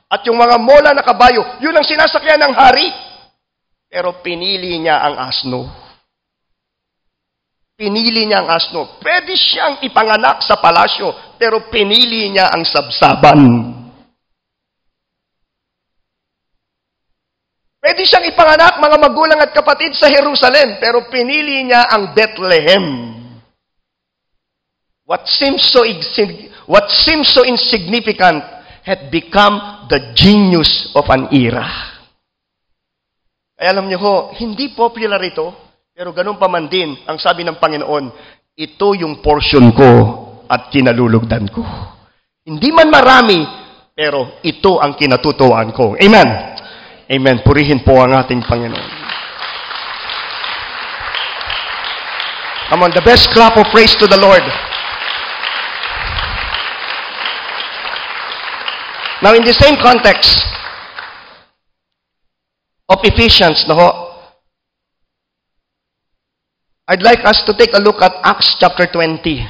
S1: At yung mga mola na kabayo, yun ang sinasakyan ng hari. Pero pinili niya ang asno. Pinili niya ang asno. Pwede siyang ipanganak sa palasyo, pero pinili niya ang sabsaban. Pwede siyang ipanganak, mga magulang at kapatid, sa Jerusalem, pero pinili niya ang Bethlehem. What seems so insignificant had become the genius of an era. Kaya alam niyo ho, hindi popular ito, pero ganun pa man din, ang sabi ng Panginoon, ito yung portion ko at kinalulugdan ko. Hindi man marami, pero ito ang kinatutuan ko. Amen. Amen. Purihin po ang ating Panginoon. Come on, the best clap of praise to the Lord. Now, in the same context of Ephesians, I'd like us to take a look at Acts chapter 20.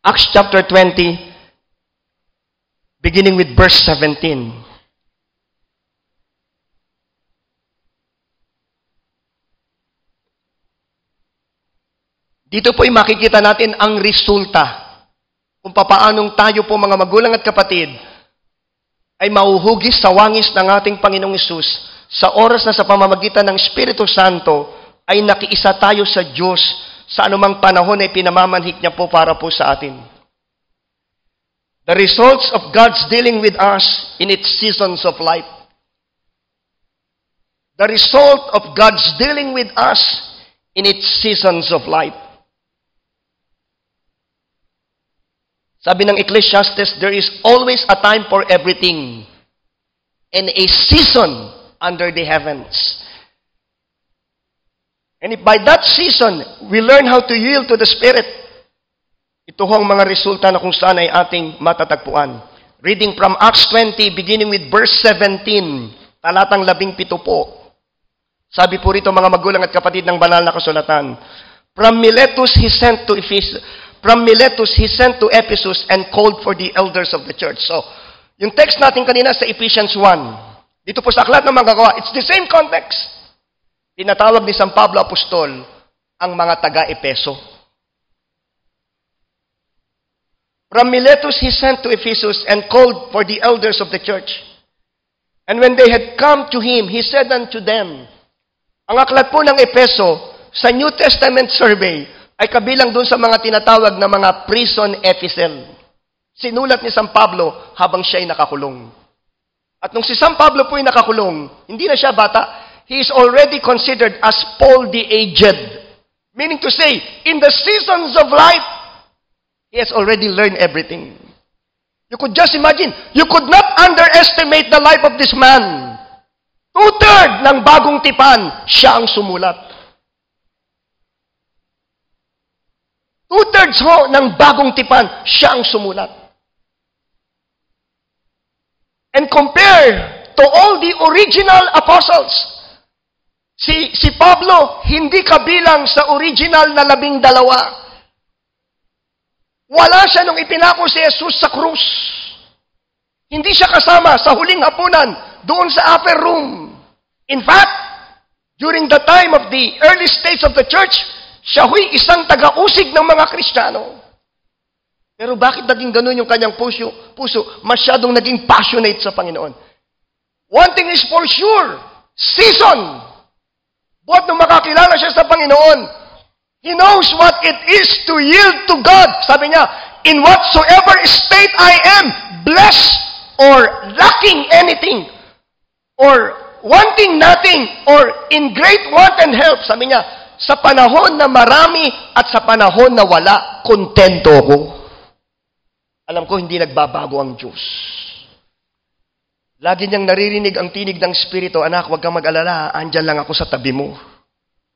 S1: Acts chapter 20, beginning with verse 17. Dito po'y makikita natin ang resulta kung papaanong tayo po mga magulang at kapatid ay mauhugis sa wangis ng ating Panginoong Hesus sa oras na sa pamamagitan ng Espiritu Santo ay nakiisa tayo sa Diyos sa anumang panahon ay pinamamanhik niya po para po sa atin. The results of God's dealing with us in its seasons of life. The result of God's dealing with us in its seasons of life. Sabi ng Ecclesiastes, there is always a time for everything and a season under the heavens. And if by that season, we learn how to yield to the Spirit, ito ho ang mga resulta na kung saan ay ating matatagpuan. Reading from Acts 20, beginning with verse 17, talatang 17 po. Sabi po rito mga magulang at kapatid ng banal na kasulatan, From Miletus he sent to Ephesus and called for the elders of the church. So, yung text natin kanina sa Ephesians 1, dito po sa aklat ng mga gawa, it's the same context. Tinatawag ni San Pablo Apostol ang mga taga-Epeso. From Miletus he sent to Ephesus and called for the elders of the church. And when they had come to him, he said unto them, ang aklat po ng Epeso, sa New Testament survey, ay kabilang doon sa mga tinatawag na mga prison epistle. Sinulat ni San Pablo habang siya ay nakakulong. At nung si San Pablo po ay nakakulong, hindi na siya bata, he is already considered as Paul the Aged. Meaning to say, in the seasons of life, he has already learned everything. You could just imagine, you could not underestimate the life of this man. 2/3 ng bagong tipan, siya ang sumulat. 2/3 ho ng bagong tipan, siya ang sumulat. And compare to all the original apostles, si Pablo, hindi kabilang sa original na 12. Wala siya nung ipinako si Jesus sa krus. Hindi siya kasama sa huling hapunan doon sa upper room. In fact, during the time of the early stage of the church, siya huy isang taga-usig ng mga Kristiyano. Pero bakit naging ganun yung kanyang puso? Masyadong naging passionate sa Panginoon. One thing is for sure, season. Buhat nung makakilala siya sa Panginoon, He knows what it is to yield to God. Sabi niya, in whatsoever state I am, blessed or lacking anything, or wanting nothing, or in great want and help. Sabi niya, sa panahon na marami at sa panahon na wala, kontento ko. Alam ko, hindi nagbabago ang Diyos. Lagi niyang naririnig ang tinig ng Espiritu, anak, huwag kang mag-alala, andyan lang ako sa tabi mo.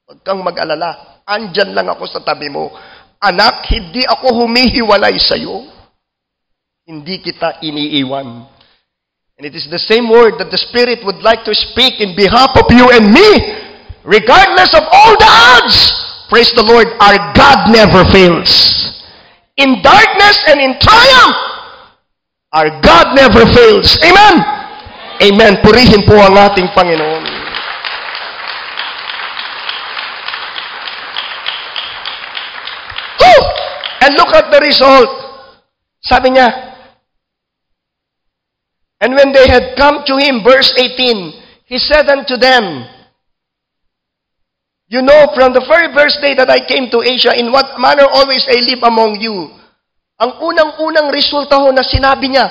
S1: Huwag kang mag-alala, andyan lang ako sa tabi mo. Anak, hindi ako humihiwalay sa iyo. Hindi kita iniiwan. And it is the same word that the Spirit would like to speak in behalf of you and me. Regardless of all the odds, praise the Lord, our God never fails. In darkness and in triumph, our God never fails. Amen? Amen. Purihin po ang ating Panginoon. Oh! And look at the result. Sabi niya, and when they had come to him, verse 18, he said unto them, you know, from the very first day that I came to Asia, in what manner always I live among you. Ang unang-unang resulta ho na sinabi niya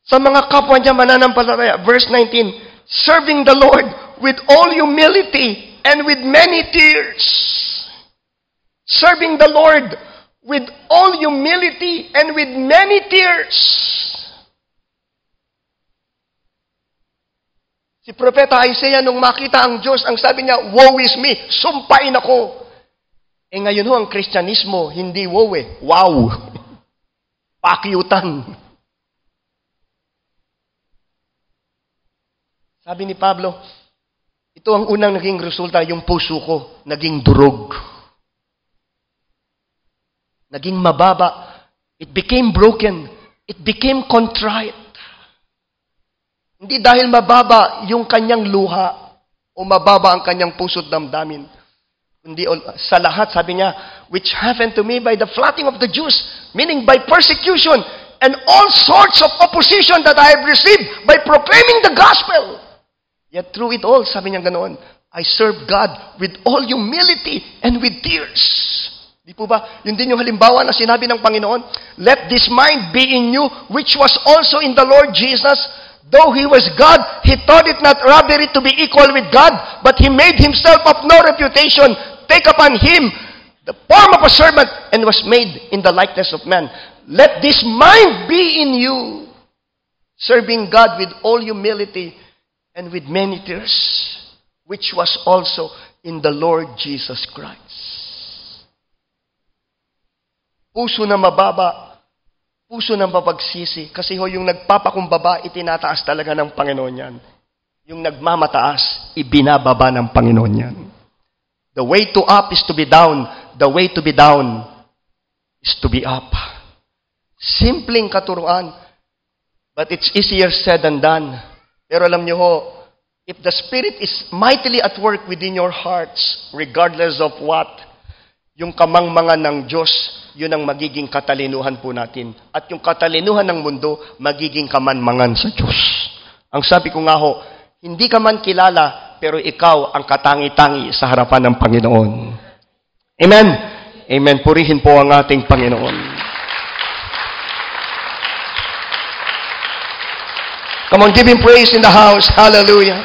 S1: sa mga kapwa niya mananampalataya, verse 19, serving the Lord with all humility and with many tears. Serving the Lord with all humility and with many tears. Si Propeta Isaiah, nung makita ang Diyos, ang sabi niya, woe is me, sumpain ako. Eh ngayon ho, ang Kristyanismo, hindi woe eh, wow. Pakiutan. Sabi ni Pablo, ito ang unang naging resulta, yung puso ko, naging durog. Naging mababa. It became broken. It became contrite. Hindi dahil mababa yung kanyang luha o mababa ang kanyang puso't damdamin. Kundi sa lahat, sabi niya, which happened to me by the flatting of the Jews, meaning by persecution and all sorts of opposition that I have received by proclaiming the gospel. Yet through it all, sabi niya ganoon, I serve God with all humility and with tears. Di po ba? Yun din yung halimbawa na sinabi ng Panginoon, let this mind be in you, which was also in the Lord Jesus. Though he was God, he thought it not robbery to be equal with God, but he made himself of no reputation, take upon him the form of a servant, and was made in the likeness of man. Let this mind be in you, serving God with all humility and with many tears, which was also in the Lord Jesus Christ. Puso na mababa, puso ng papagsisi. Kasi ho, yung nagpapakumbaba, itinataas talaga ng Panginoon yan. Yung nagmamataas, ibinababa ng Panginoon yan. The way to up is to be down. The way to be down is to be up. Simpleng katuruan. But it's easier said than done. Pero alam nyo ho, if the Spirit is mightily at work within your hearts, regardless of what, yung kamangmangan ng Diyos, yun ang magiging katalinuhan po natin. At yung katalinuhan ng mundo, magiging kamanmangan sa Diyos. Ang sabi ko nga ho, hindi ka man kilala, pero ikaw ang katangi-tangi sa harapan ng Panginoon. Amen? Amen. Purihin po ang ating Panginoon. Come on, give Him praise in the house. Hallelujah.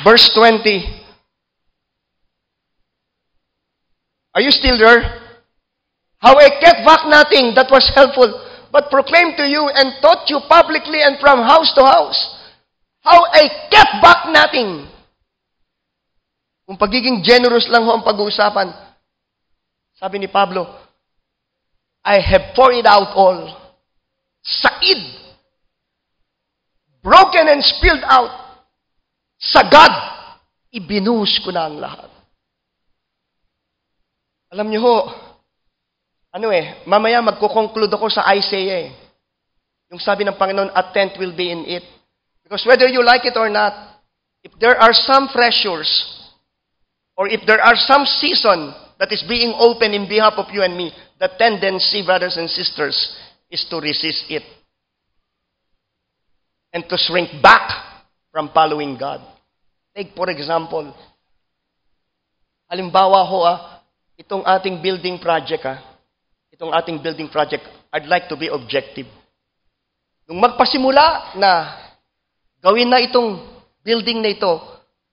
S1: Verse 20. Are you still there? How I kept back nothing that was helpful, but proclaimed to you and taught you publicly and from house to house. How I kept back nothing. Kung pagiging generous lang ho ang pag-uusapan, sabi ni Pablo, I have poured it out all. Said. Broken and spilled out. Sagad. Ibinuhos ko na ang lahat. Alam niyo ho, mamaya magko-conclude ako sa Isaiah. Yung sabi ng Panginoon, a tent will be in it. Because whether you like it or not, if there are some pressures, or if there are some season that is being open in behalf of you and me, the tendency, brothers and sisters, is to resist it. And to shrink back from following God. Take for example, halimbawa ho, itong ating building project, I'd like to be objective. Nung magpasimula na gawin na itong building na ito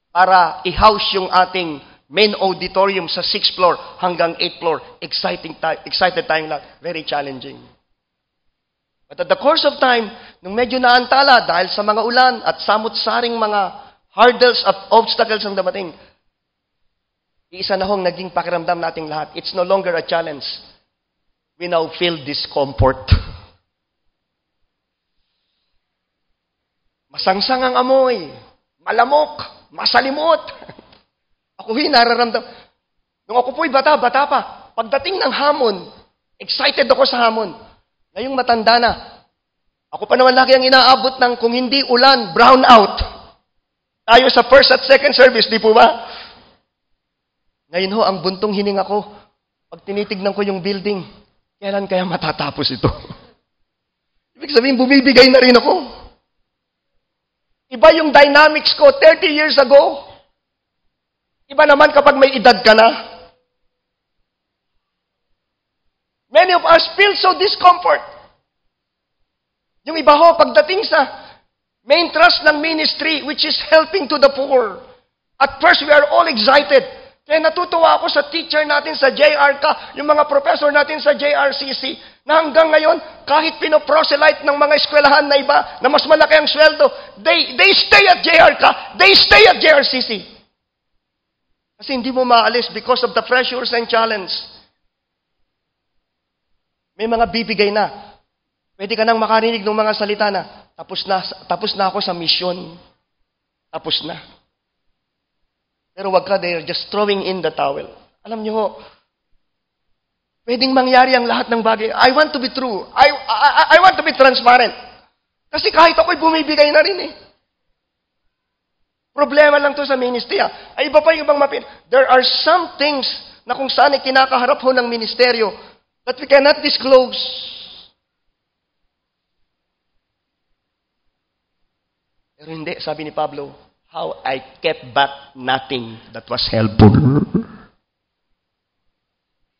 S1: para i-house yung ating main auditorium sa 6th floor hanggang 8th floor, excited tayong lahat. Very challenging. But at the course of time, nung medyo naantala dahil sa mga ulan at samot-saring mga hurdles at obstacles ang dumating, isa na hong naging pakiramdam nating lahat. It's no longer a challenge. We now feel discomfort. Masangsang ang amoy, malamok, masalimot. Ako nararamdam. Nung ako po'y bata pa. Pagdating ng hamon, excited ako sa hamon. Ngayong matanda na, ako pa naman lagi ang inaabot ng kung hindi ulan, brown out. Tayo sa first at second service, di po ba? Ngayon ho, ang buntong hininga ko, pag tinitignan ko yung building, kailan kaya matatapos ito? Ibig sabihin, bumibigay na rin ako. Iba yung dynamics ko 30 years ago. Iba naman kapag may edad ka na. Many of us feel so discomfort. Yung iba ho, pagdating sa main thrust ng ministry, which is helping to the poor. At first, we are all excited. Kaya natutuwa ako sa teacher natin sa JRK, yung mga professor natin sa JRCC, na hanggang ngayon, kahit pinoproselyte ng mga eskwelahan na iba, na mas malaki ang sweldo, they stay at JRK, they stay at JRCC. Kasi hindi mo maalis because of the pressures and challenge. May mga bibigay na. Pwede ka nang makarinig ng mga salita na, tapos na ako sa mission. Tapos na. Pero wag ka, they're just throwing in the towel. Alam niyo ho, pwedeng mangyari ang lahat ng bagay. I want to be true. I want to be transparent. Kasi kahit ako'y bumibigay na rin eh. Problema lang to sa ministry. Ay iba pa yung ibang mapin. There are some things na kung saan ay kinakaharap ho ng ministeryo that we cannot disclose. Pero hindi, sabi ni Pablo, how I kept back nothing that was helpful.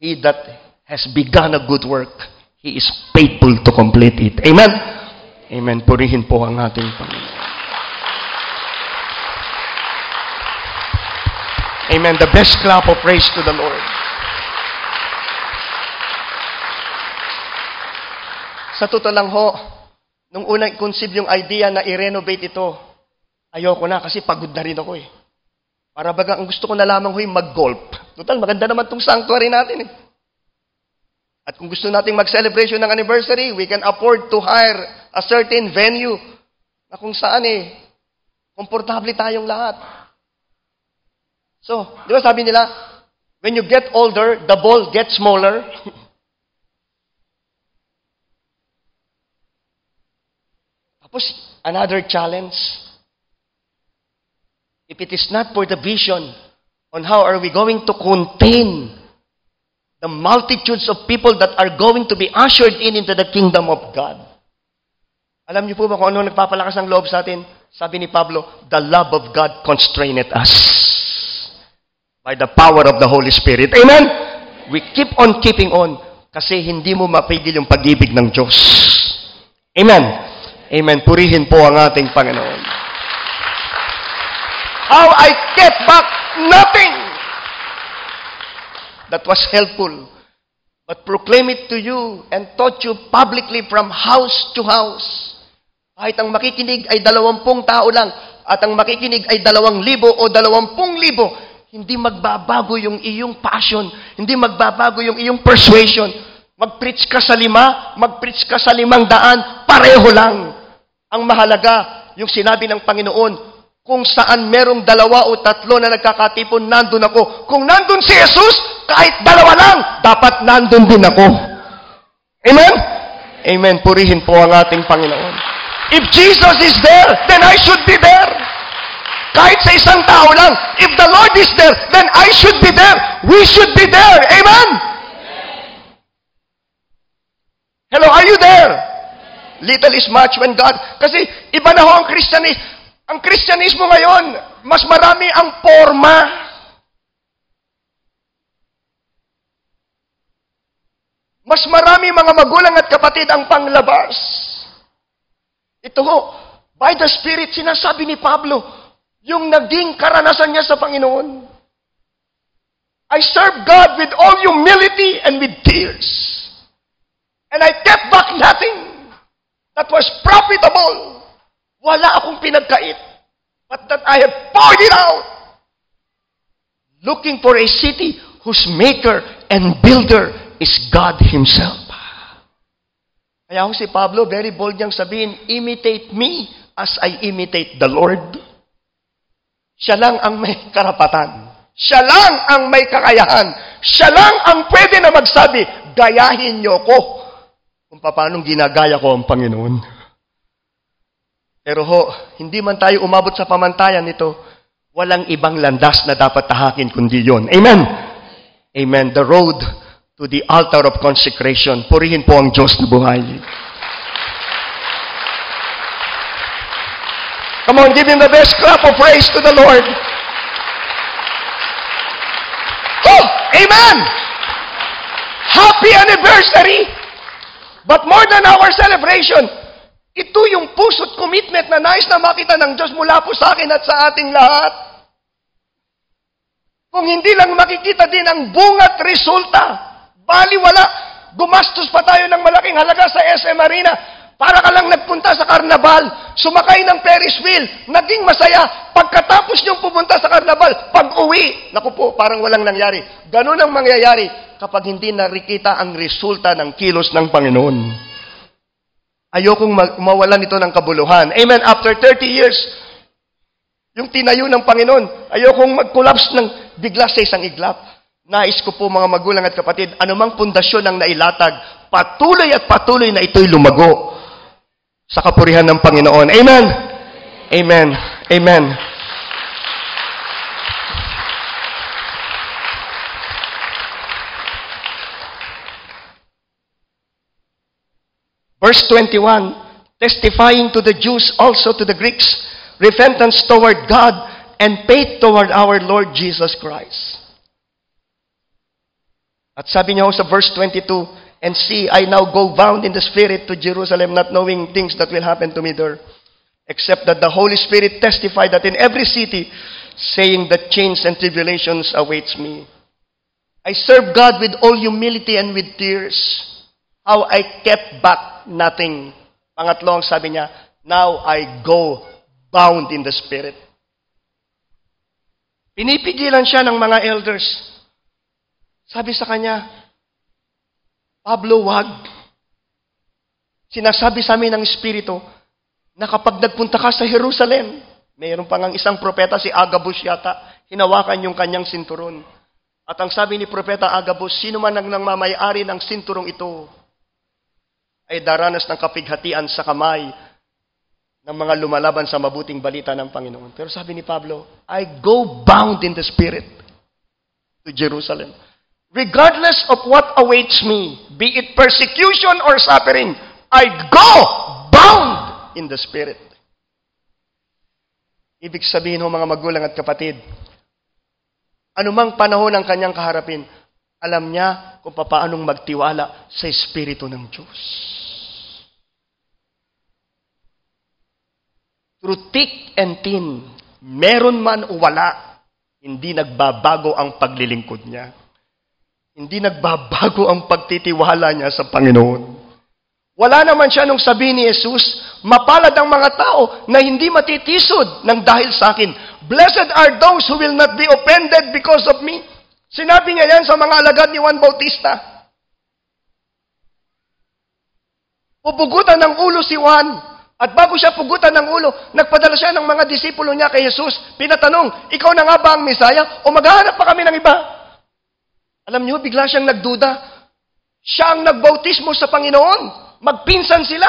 S1: He that has begun a good work, he is faithful to complete it. Amen? Amen. Purihin po ang ating Panginoon. Amen. The best clap of praise to the Lord. Sa totoo lang ho, nung unang conceive yung idea na i-renovate ito, ayoko na kasi pagod na rin ako eh. Para baga, ang gusto ko na lamang ho'y mag-golf. Total, maganda naman itong sanctuary natin eh. At kung gusto nating mag-celebration ng anniversary, we can afford to hire a certain venue na kung saan komportable tayong lahat. So, di ba sabi nila, when you get older, the ball gets smaller. Tapos, another challenge. If it is not for the vision on how are we going to contain the multitudes of people that are going to be ushered into the kingdom of God. Alam niyo po ba kung ano nagpapalakas ng loob sa atin? Sabi ni Pablo, the love of God constraineth us by the power of the Holy Spirit. Amen? We keep on keeping on kasi hindi mo mapigil yung pag-ibig ng Diyos. Amen? Amen. Purihin po ang ating Panginoon. How I kept back nothing that was helpful, but proclaim it to you and taught you publicly from house to house. Kahit ang makikinig ay 20 tao lang, at ang makikinig ay 2,000 o 20,000, hindi magbabago yung iyong passion, hindi magbabago yung iyong persuasion. Mag-preach ka sa 5, mag-preach ka sa 500, pareho lang. Ang mahalaga, yung sinabi ng Panginoon, kung saan merong 2 o 3 na nagkakatipon, nandun ako. Kung nandun si Jesus, kahit 2 lang, dapat nandun din ako. Amen? Amen. Purihin po ang ating Panginoon. If Jesus is there, then I should be there. Kahit sa isang tao lang, if the Lord is there, then I should be there. We should be there. Amen? Hello, are you there? Little is much when God, kasi iba na ho ang Ang Kristyanismo ngayon, mas marami ang forma. Mas marami mga magulang at kapatid ang panglabas. Ito ho, by the Spirit, sinasabi ni Pablo, yung naging karanasan niya sa Panginoon. I serve God with all humility and with tears. And I kept back nothing that was profitable. Wala akong pinagkait, but that I have poured it out. Looking for a city whose maker and builder is God Himself. Kaya si Pablo, very bold niyang sabihin, imitate me as I imitate the Lord. Siya lang ang may karapatan. Siya lang ang may kakayahan. Siya lang ang pwede na magsabi, gayahin niyo ko kung paano ginagaya ko ang Panginoon. Pero ho, hindi man tayo umabot sa pamantayan nito, walang ibang landas na dapat tahakin kundi yon. Amen? Amen. The road to the altar of consecration. Purihin po ang Diyos na buhay. Come on, give Him the best clap of praise to the Lord. Oh, amen! Happy anniversary! But more than our celebration, ito yung puso't commitment na nais na makita ng Diyos mula po sa akin at sa ating lahat. Kung hindi lang makikita din ang bunga't resulta, baliwala, gumastos pa tayo ng malaking halaga sa SM Arena para ka lang nagpunta sa karnabal, sumakay ng Ferris wheel, naging masaya, pagkatapos niyong pupunta sa karnabal, pag-uwi, naku po, parang walang nangyari. Ganun ang mangyayari kapag hindi nakikita ang resulta ng kilos ng Panginoon. Ayokong mawalan ito ng kabuluhan. Amen. After 30 years, yung tinayo ng Panginoon, ayokong mag-collapse ng bigla sa isang iglap. Nais ko po mga magulang at kapatid, anumang pundasyon ang nailatag, patuloy at patuloy na ito'y lumago sa kapurihan ng Panginoon. Amen. Amen. Amen. Verse 21, testifying to the Jews, also to the Greeks, repentance toward God and faith toward our Lord Jesus Christ. At sabi niya sa verse 22, and see, I now go bound in the Spirit to Jerusalem, not knowing things that will happen to me there, except that the Holy Spirit testified that in every city, saying that chains and tribulations awaits me. I serve God with all humility and with tears. How I kept back nothing. Pangatlo, ang sabi niya, now I go bound in the Spirit. Pinipigilan siya ng mga elders. Sabi sa kanya, Pablo, wag. Sinasabi sa amin ng Espiritu na kapag nagpunta ka sa Jerusalem, mayroon pang ang isang propeta, si Agabus yata, hinawakan yung kanyang sinturon. At ang sabi ni Propeta Agabus, sino man ang nangmamayari ng sinturong ito, ay daranas ng kapighatian sa kamay ng mga lumalaban sa mabuting balita ng Panginoon. Pero sabi ni Pablo, I go bound in the Spirit to Jerusalem. Regardless of what awaits me, be it persecution or suffering, I go bound in the Spirit. Ibig sabihin ho mga magulang at kapatid, anumang panahon ang kanyang kaharapin, alam niya kung paanong magtiwala sa Espiritu ng Diyos. Through thick and thin, meron man o wala, hindi nagbabago ang paglilingkod niya. Hindi nagbabago ang pagtitiwala niya sa Panginoon. Wala naman siya nung sabi ni Jesus, mapalad ang mga tao na hindi matitisod ng dahil sa akin. Blessed are those who will not be offended because of me. Sinabi niya yan sa mga alagad ni Juan Bautista. Pupugutan ng ulo si Juan. At bago siya pugutan ng ulo, nagpadala siya ng mga disipulo niya kay Jesus. Pinatanong, ikaw na nga ba ang Misaya? O maghahanap pa kami ng iba? Alam niyo, bigla siyang nagduda. Siya ang nagbautismo sa Panginoon. Magpinsan sila.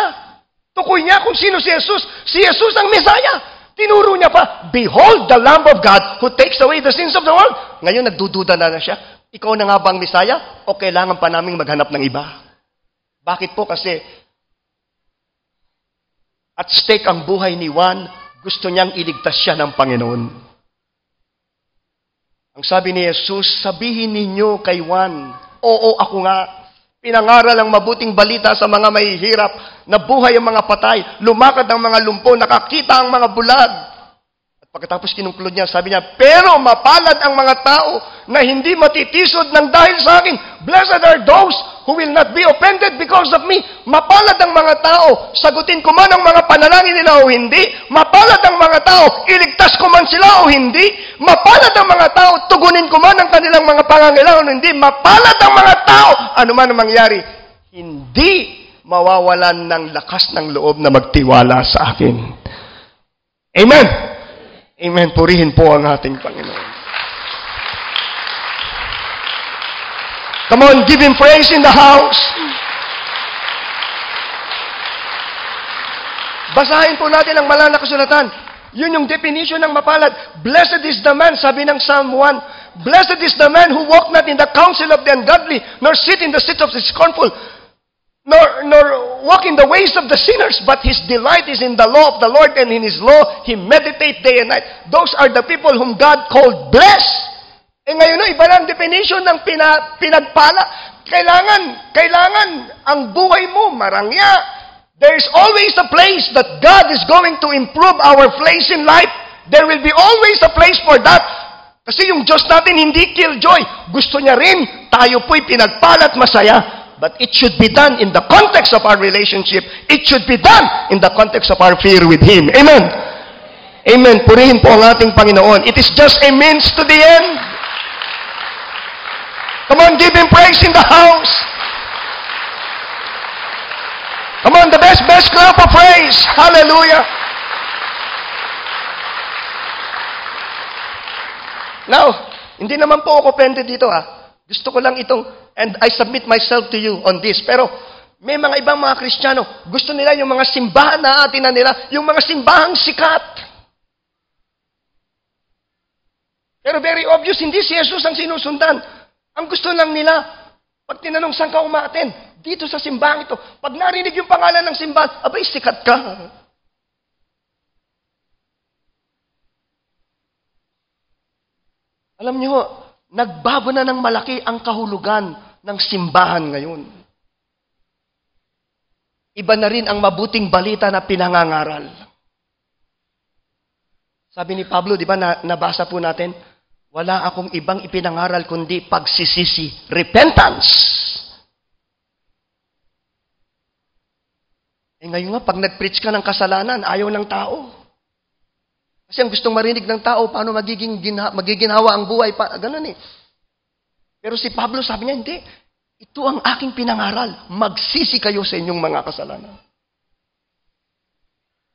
S1: Tukoy niya kung sino si Jesus. Si Jesus ang Misaya. Tinuro niya pa, behold the Lamb of God who takes away the sins of the world. Ngayon, nagdududa na siya. Ikaw na nga ba ang Misaya? O kailangan pa naming maghanap ng iba? Bakit po? Kasi at stake ang buhay ni Juan, Gusto niyang iligtas siya ng Panginoon. Ang sabi ni Jesus, sabihin ninyo kay Juan, oo, ako nga. Pinangaral ang mabuting balita sa mga mahihirap, nabuhay ang mga patay, lumakad ang mga lumpo, nakakita ang mga bulag. At pagkatapos kinunclude niya, sabi niya, pero mapalad ang mga tao na hindi matitisod ng dahil sa akin. Blessed are those who will not be offended because of me. Mapalad ang mga tao, sagutin ko man ang mga panalangin nila o hindi. Mapalad ang mga tao, iligtas ko man sila o hindi. Mapalad ang mga tao, tugunin ko man ang kanilang mga pangangailangan o hindi. Mapalad ang mga tao, ano man ang mangyari, hindi mawawalan ng lakas ng loob na magtiwala sa akin. Amen. Amen. Purihin po ang ating Panginoon. Come on, give Him praise in the house. Basahin po natin ang Banal na Kasulatan. Yun yung definition ng mapalad. Blessed is the man, sabi ng Psalm 1. Blessed is the man who walk not in the counsel of the ungodly, nor sit in the seat of the scornful, nor walk in the ways of the sinners, but his delight is in the law of the Lord, and in His law he meditate day and night. Those are the people whom God called blessed. Ngayon, iba na ang definition ng pinagpala. Kailangan ang buhay mo marangya. There is always a place that God is going to improve our place in life. There will be always a place for that. Kasi yung Diyos natin hindi killjoy. Gusto niya rin, tayo po'y pinagpala at masaya. But it should be done in the context of our relationship. It should be done in the context of our fear with Him. Amen. Amen. Purihin po ang ating Panginoon. It is just a means to the end. Come on, give Him praise in the house. Come on, the best clap of praise. Hallelujah. Now, hindi naman po ako offended dito Gusto ko lang itong, and I submit myself to you on this. Pero, may mga ibang mga Kristiyano, gusto nila yung mga simbahan na atin na nila, yung mga simbahang sikat. Pero very obvious, hindi si Jesus ang sinusundan. Ang gusto lang nila, pag tinanong saan ka umaaten, dito sa simbahan ito. Pag narinig yung pangalan ng simbahan, abay, sikat ka. Alam niyo, nagbago na ng malaki ang kahulugan ng simbahan ngayon. Iba na rin ang mabuting balita na pinangangaral. Sabi ni Pablo, di ba, nabasa po natin, wala akong ibang ipinangaral kundi pagsisisi, repentance. Ngayon nga, pag nag-preach ka ng kasalanan, ayaw ng tao. Kasi ang gustong marinig ng tao, paano magiginhawa ang buhay, ganun eh. Pero si Pablo sabi niya, hindi. Ito ang aking pinangaral. Magsisi kayo sa inyong mga kasalanan.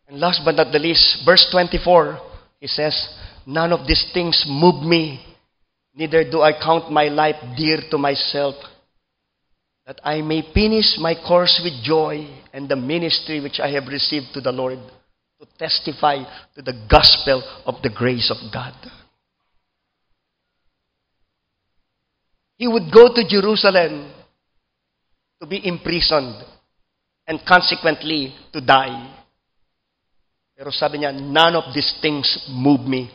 S1: And last but not the least, verse 24, he says, none of these things move me, neither do I count my life dear to myself, that I may finish my course with joy and the ministry which I have received to the Lord, to testify to the gospel of the grace of God. He would go to Jerusalem to be imprisoned and consequently to die. Pero sabi niya, none of these things move me,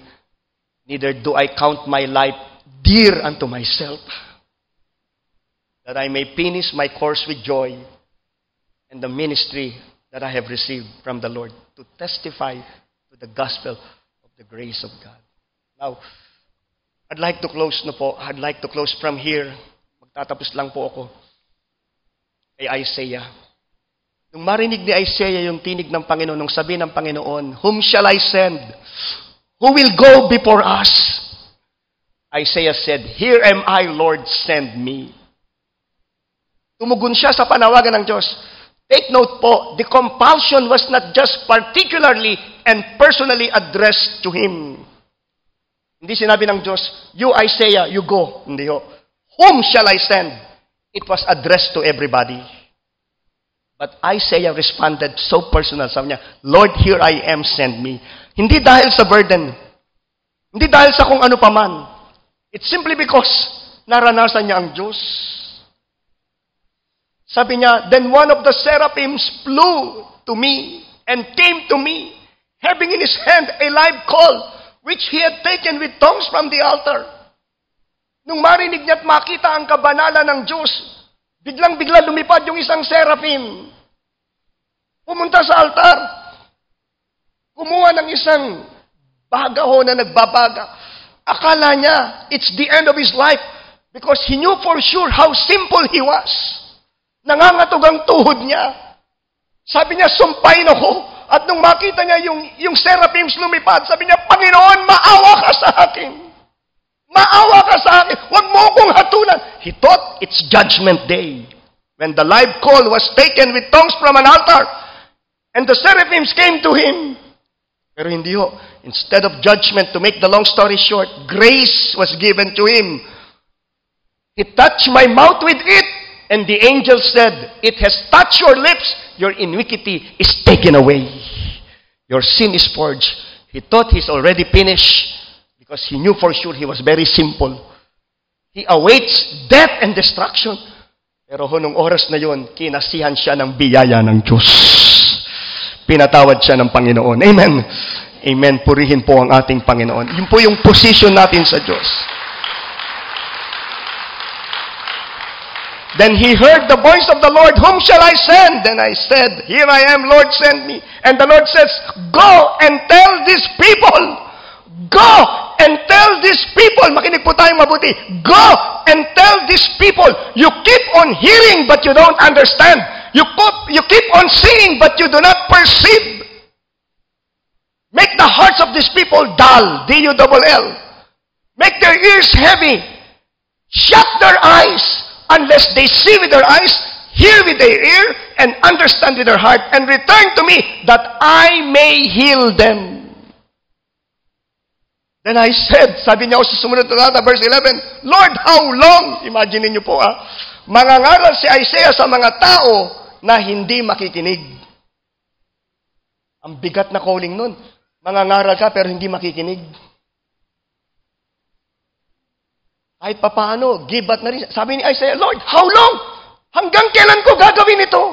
S1: neither do I count my life dear unto myself, that I may finish my course with joy and the ministry that I have received from the Lord, to testify to the gospel of the grace of God. Now, I'd like to close I'd like to close from here. Magtatapos lang po ako kay Isaiah. Nung marinig ni Isaiah yung tinig ng Panginoon, nung sabi ng Panginoon, whom shall I send? Who will go before us? Isaiah said, here am I, Lord, send me. Tumugon siya sa panawagan ng Diyos. Take note po, the compulsion was not just particularly and personally addressed to him. Hindi sinabi ng Diyos, you Isaiah, you go. Hindi ho. Whom shall I send? It was addressed to everybody. But Isaiah responded so personal. Sabi niya, Lord, here I am, send me. Hindi dahil sa burden. Hindi dahil sa kung ano paman. It's simply because naranasan niya ang Diyos. Sabi niya, then one of the seraphims flew to me and came to me, having in his hand a live coal, which he had taken with tongs from the altar. Nung marinig niya at makita ang kabanalan ng Diyos, biglang-bigla lumipad yung isang seraphim. Pumunta sa altar. Kumuha ng isang bagaho na nagbabaga. Akala niya, it's the end of his life because he knew for sure how simple he was. Nangangatog ang tuhod niya. Sabi niya, sumpain ako. At nung makita niya yung seraphims lumipad, sabi niya, Panginoon, maawa ka sa akin. Maawa ka sa akin. Huwag mo akong hatulan. He thought it's judgment day. When the live coal was taken with tongs from an altar, and the seraphims came to him. Pero hindi ho. Instead of judgment, to make the long story short, grace was given to him. He touched my mouth with it, and the angel said, it has touched your lips, your iniquity is taken away. Your sin is purged. He thought he's already finished because he knew for sure he was very simple. He awaits death and destruction. Pero nung oras na yun, kinasihan siya ng biyaya ng Diyos. Pinatawad siya ng Panginoon. Amen. Amen. Purihin po ang ating Panginoon. Yun po yung position natin sa Diyos. Then he heard the voice of the Lord, whom shall I send? And I said, here I am, Lord, send me. And the Lord says, go and tell these people. Go and tell these people. Makinig po tayong mabuti. Go and tell these people. You keep on hearing but you don't understand. You keep on seeing but you do not perceive. Make the hearts of these people dull. D-U-double-L. Make their ears heavy. Shut their eyes. Unless they see with their eyes, hear with their ear, and understand with their heart, and return to me, that I may heal them. Then I said, sabi niya sa sumunod na talata, verse 11, Lord, how long? Imagine niyo po, mangangaral si Isaiah sa mga tao na hindi makikinig. Ang bigat na calling nun. Mangangaral ka pero hindi makikinig. Kahit papaano, gibat na rin. Sabi ni Isaiah, Lord, how long? Hanggang kailan ko gagawin ito?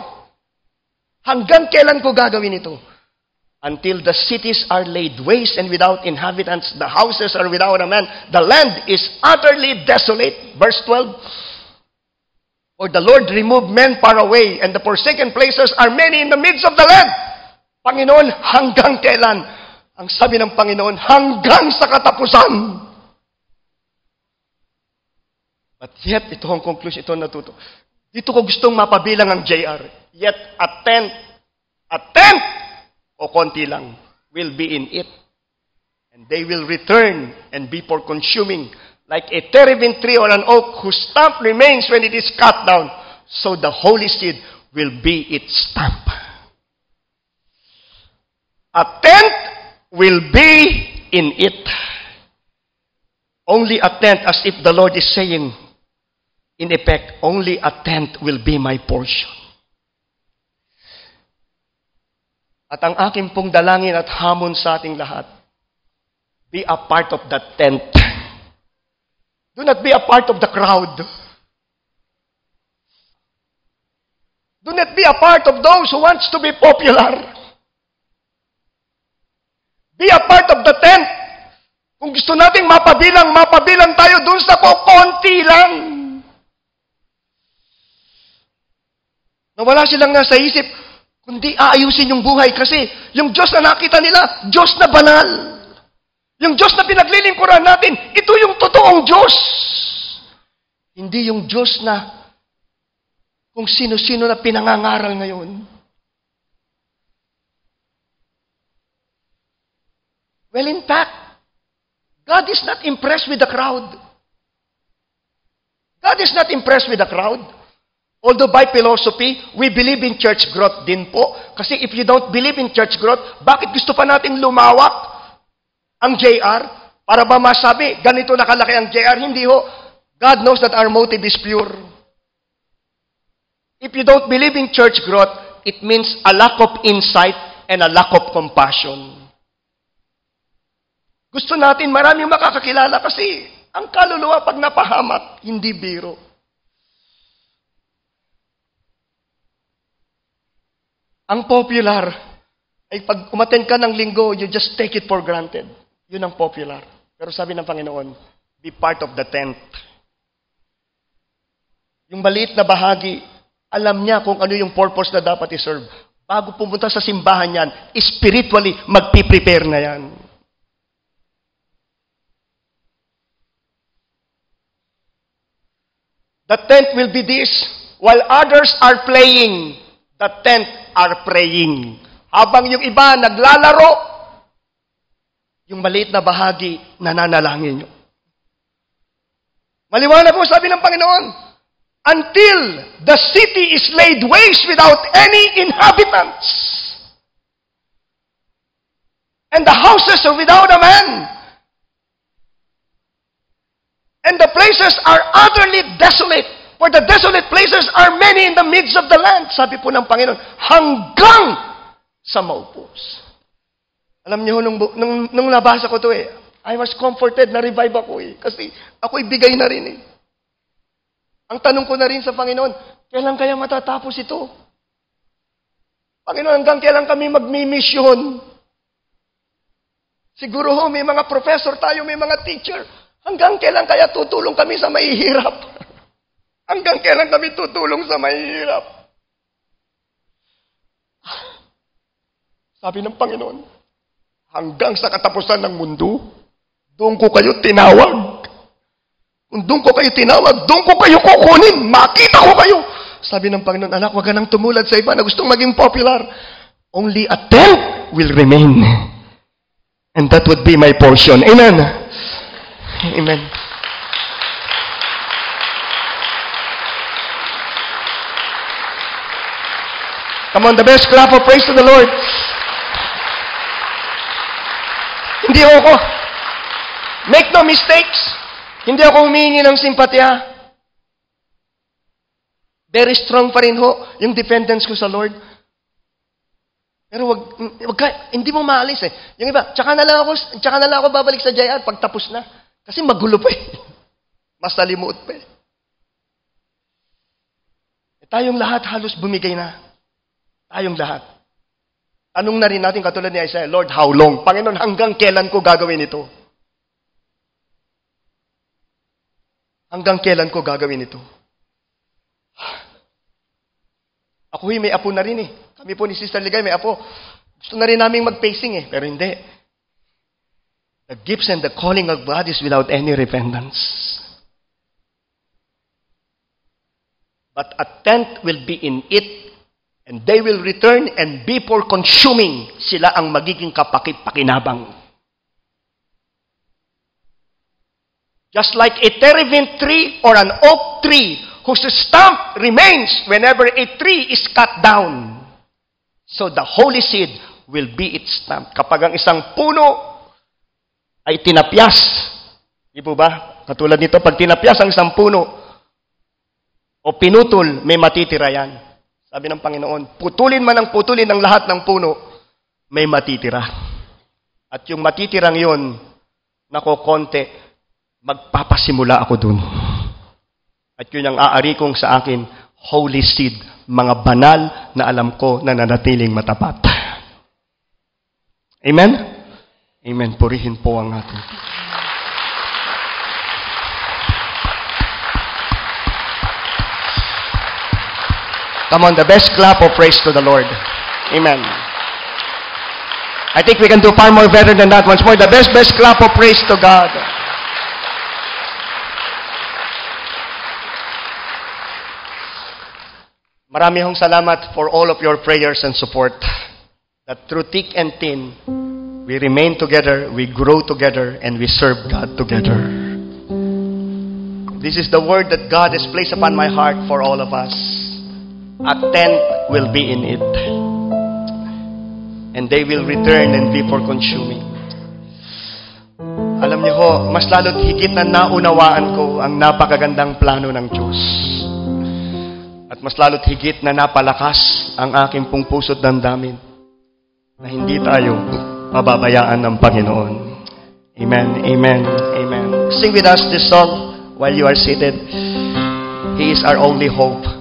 S1: Hanggang kailan ko gagawin ito? Until the cities are laid waste and without inhabitants, the houses are without a man, the land is utterly desolate. Verse 12, for the Lord removed men far away, and the forsaken places are many in the midst of the land. Panginoon, hanggang kailan? Ang sabi ng Panginoon, hanggang sa katapusan. But yet, ito ang conclusion, ito ang natuto. Dito ko gustong mapabilang ang JR. Yet, a tenth, o konti lang, will be in it. And they will return and be for consuming, like a terebinth tree or an oak whose stump remains when it is cut down. So the holy seed will be its stump. A tenth will be in it. Only a tenth, as if the Lord is saying, in effect, only a tenth will be my portion. At ang aking pong dalangin at hamon sa ating lahat, be a part of that tenth. Do not be a part of the crowd. Do not be a part of those who wants to be popular. Be a part of the tenth. Kung gusto nating mapabilang tayo dun sa konti lang. Na wala silang nasa isip, kundi aayusin yung buhay kasi yung Diyos na nakita nila, Diyos na banal. Yung Diyos na pinaglilingkuran natin, ito yung totoong Diyos. Hindi yung Diyos na kung sino-sino na pinangangaral ngayon. Well, in fact, God is not impressed with the crowd. God is not impressed with the crowd. Although by philosophy, we believe in church growth din po. Kasi if you don't believe in church growth, bakit gusto pa nating lumawak ang JR? Para ba masabi, ganito nakalaki ang JR? Hindi ho. God knows that our motive is pure. If you don't believe in church growth, it means a lack of insight and a lack of compassion. Gusto natin maraming makakakilala kasi ang kaluluwa pag napahamak, hindi biro. Ang popular, ay pag umattend ka ng linggo, you just take it for granted. Yun ang popular. Pero sabi ng Panginoon, be part of the tent. Yung maliit na bahagi, alam niya kung ano yung purpose na dapat i-serve. Bago pumunta sa simbahan yan, spiritually, magpiprepare na yan. The tent will be this. While others are playing, the tent are praying. Habang yung iba naglalaro, yung maliit na bahagi, nananalangin nyo. Maliwanag po sabi ng Panginoon, until the city is laid waste without any inhabitants, and the houses are without a man, and the places are utterly desolate, for the desolate places are many in the midst of the land. Sabi po ng Panginoon, hanggang sa maupos. Alam niyo, nung nabasa ko to I was comforted, na-revive ako kasi ako ibigay na rin Ang tanong ko na rin sa Panginoon, kailan kaya matatapos ito? Panginoon, hanggang kailan kami magmi-mission? Siguro may mga professor tayo, may mga teacher. Hanggang kailan kaya tutulong kami sa mahihirap? Hanggang kailan kami tutulong sa mahihirap? Sabi ng Panginoon, hanggang sa katapusan ng mundo, doon ko kayo tinawag. Kung doon ko kayo tinawag, doon ko kayo kukunin. Makita ko kayo. Sabi ng Panginoon, anak, wag ka nang tumulad sa iba na gustong maging popular. Only a tent will remain. And that would be my portion. Amen. Amen. Come on, the best clap of praise to the Lord. Hindi ako. Make no mistakes. Hindi ako humingi ng simpatya. Very strong pa rin yung dependence ko sa Lord. Pero hindi mo maalis Yung iba, tsaka na lang ako babalik sa JR pag tapos na. Kasi magulo pa Masalimuot pa Tayong lahat halos bumigay na. Tayong lahat. Tanong na rin natin katulad ni Isaiah, Lord, how long? Panginoon, hanggang kailan ko gagawin ito? Hanggang kailan ko gagawin ito? Ako may apo na rin Kami po ni Sister Ligay may apo. Gusto na rin namin mag-pacing pero hindi. The gifts and the calling of God is without any repentance. But a tent will be in it, and they will return and be for consuming. Sila ang magiging kapakit-pakinabang. Just like a terebinth tree or an oak tree whose stump remains whenever a tree is cut down. So the holy seed will be its stump. Kapag ang isang puno ay tinapyas, di po ba? Katulad nito, pag tinapyas ang isang puno o pinutol, may matitira yan. Sabi ng Panginoon, putulin man ang putulin ang lahat ng puno, may matitira. At yung matitirang yun, konti, magpapasimula ako dun. At yun ang aari kong sa akin, holy seed, mga banal na alam ko na nanatiling matapat. Amen? Amen. Purihin po ang ating. Come on, the best clap of praise to the Lord. Amen. I think we can do far more better than that. Once more, the best clap of praise to God. Marami hong salamat for all of your prayers and support. That through thick and thin, we remain together, we grow together, and we serve God together. This is the word that God has placed upon my heart for all of us. A tent will be in it. And they will return and be for consuming. Alam niyo ho, mas lalo't higit na naunawaan ko ang napakagandang plano ng Diyos. At mas lalo't higit na napalakas ang aking pong puso't damdamin na hindi tayo pababayaan ng Panginoon. Amen, amen, amen. Sing with us this song while you are seated. He is our only hope.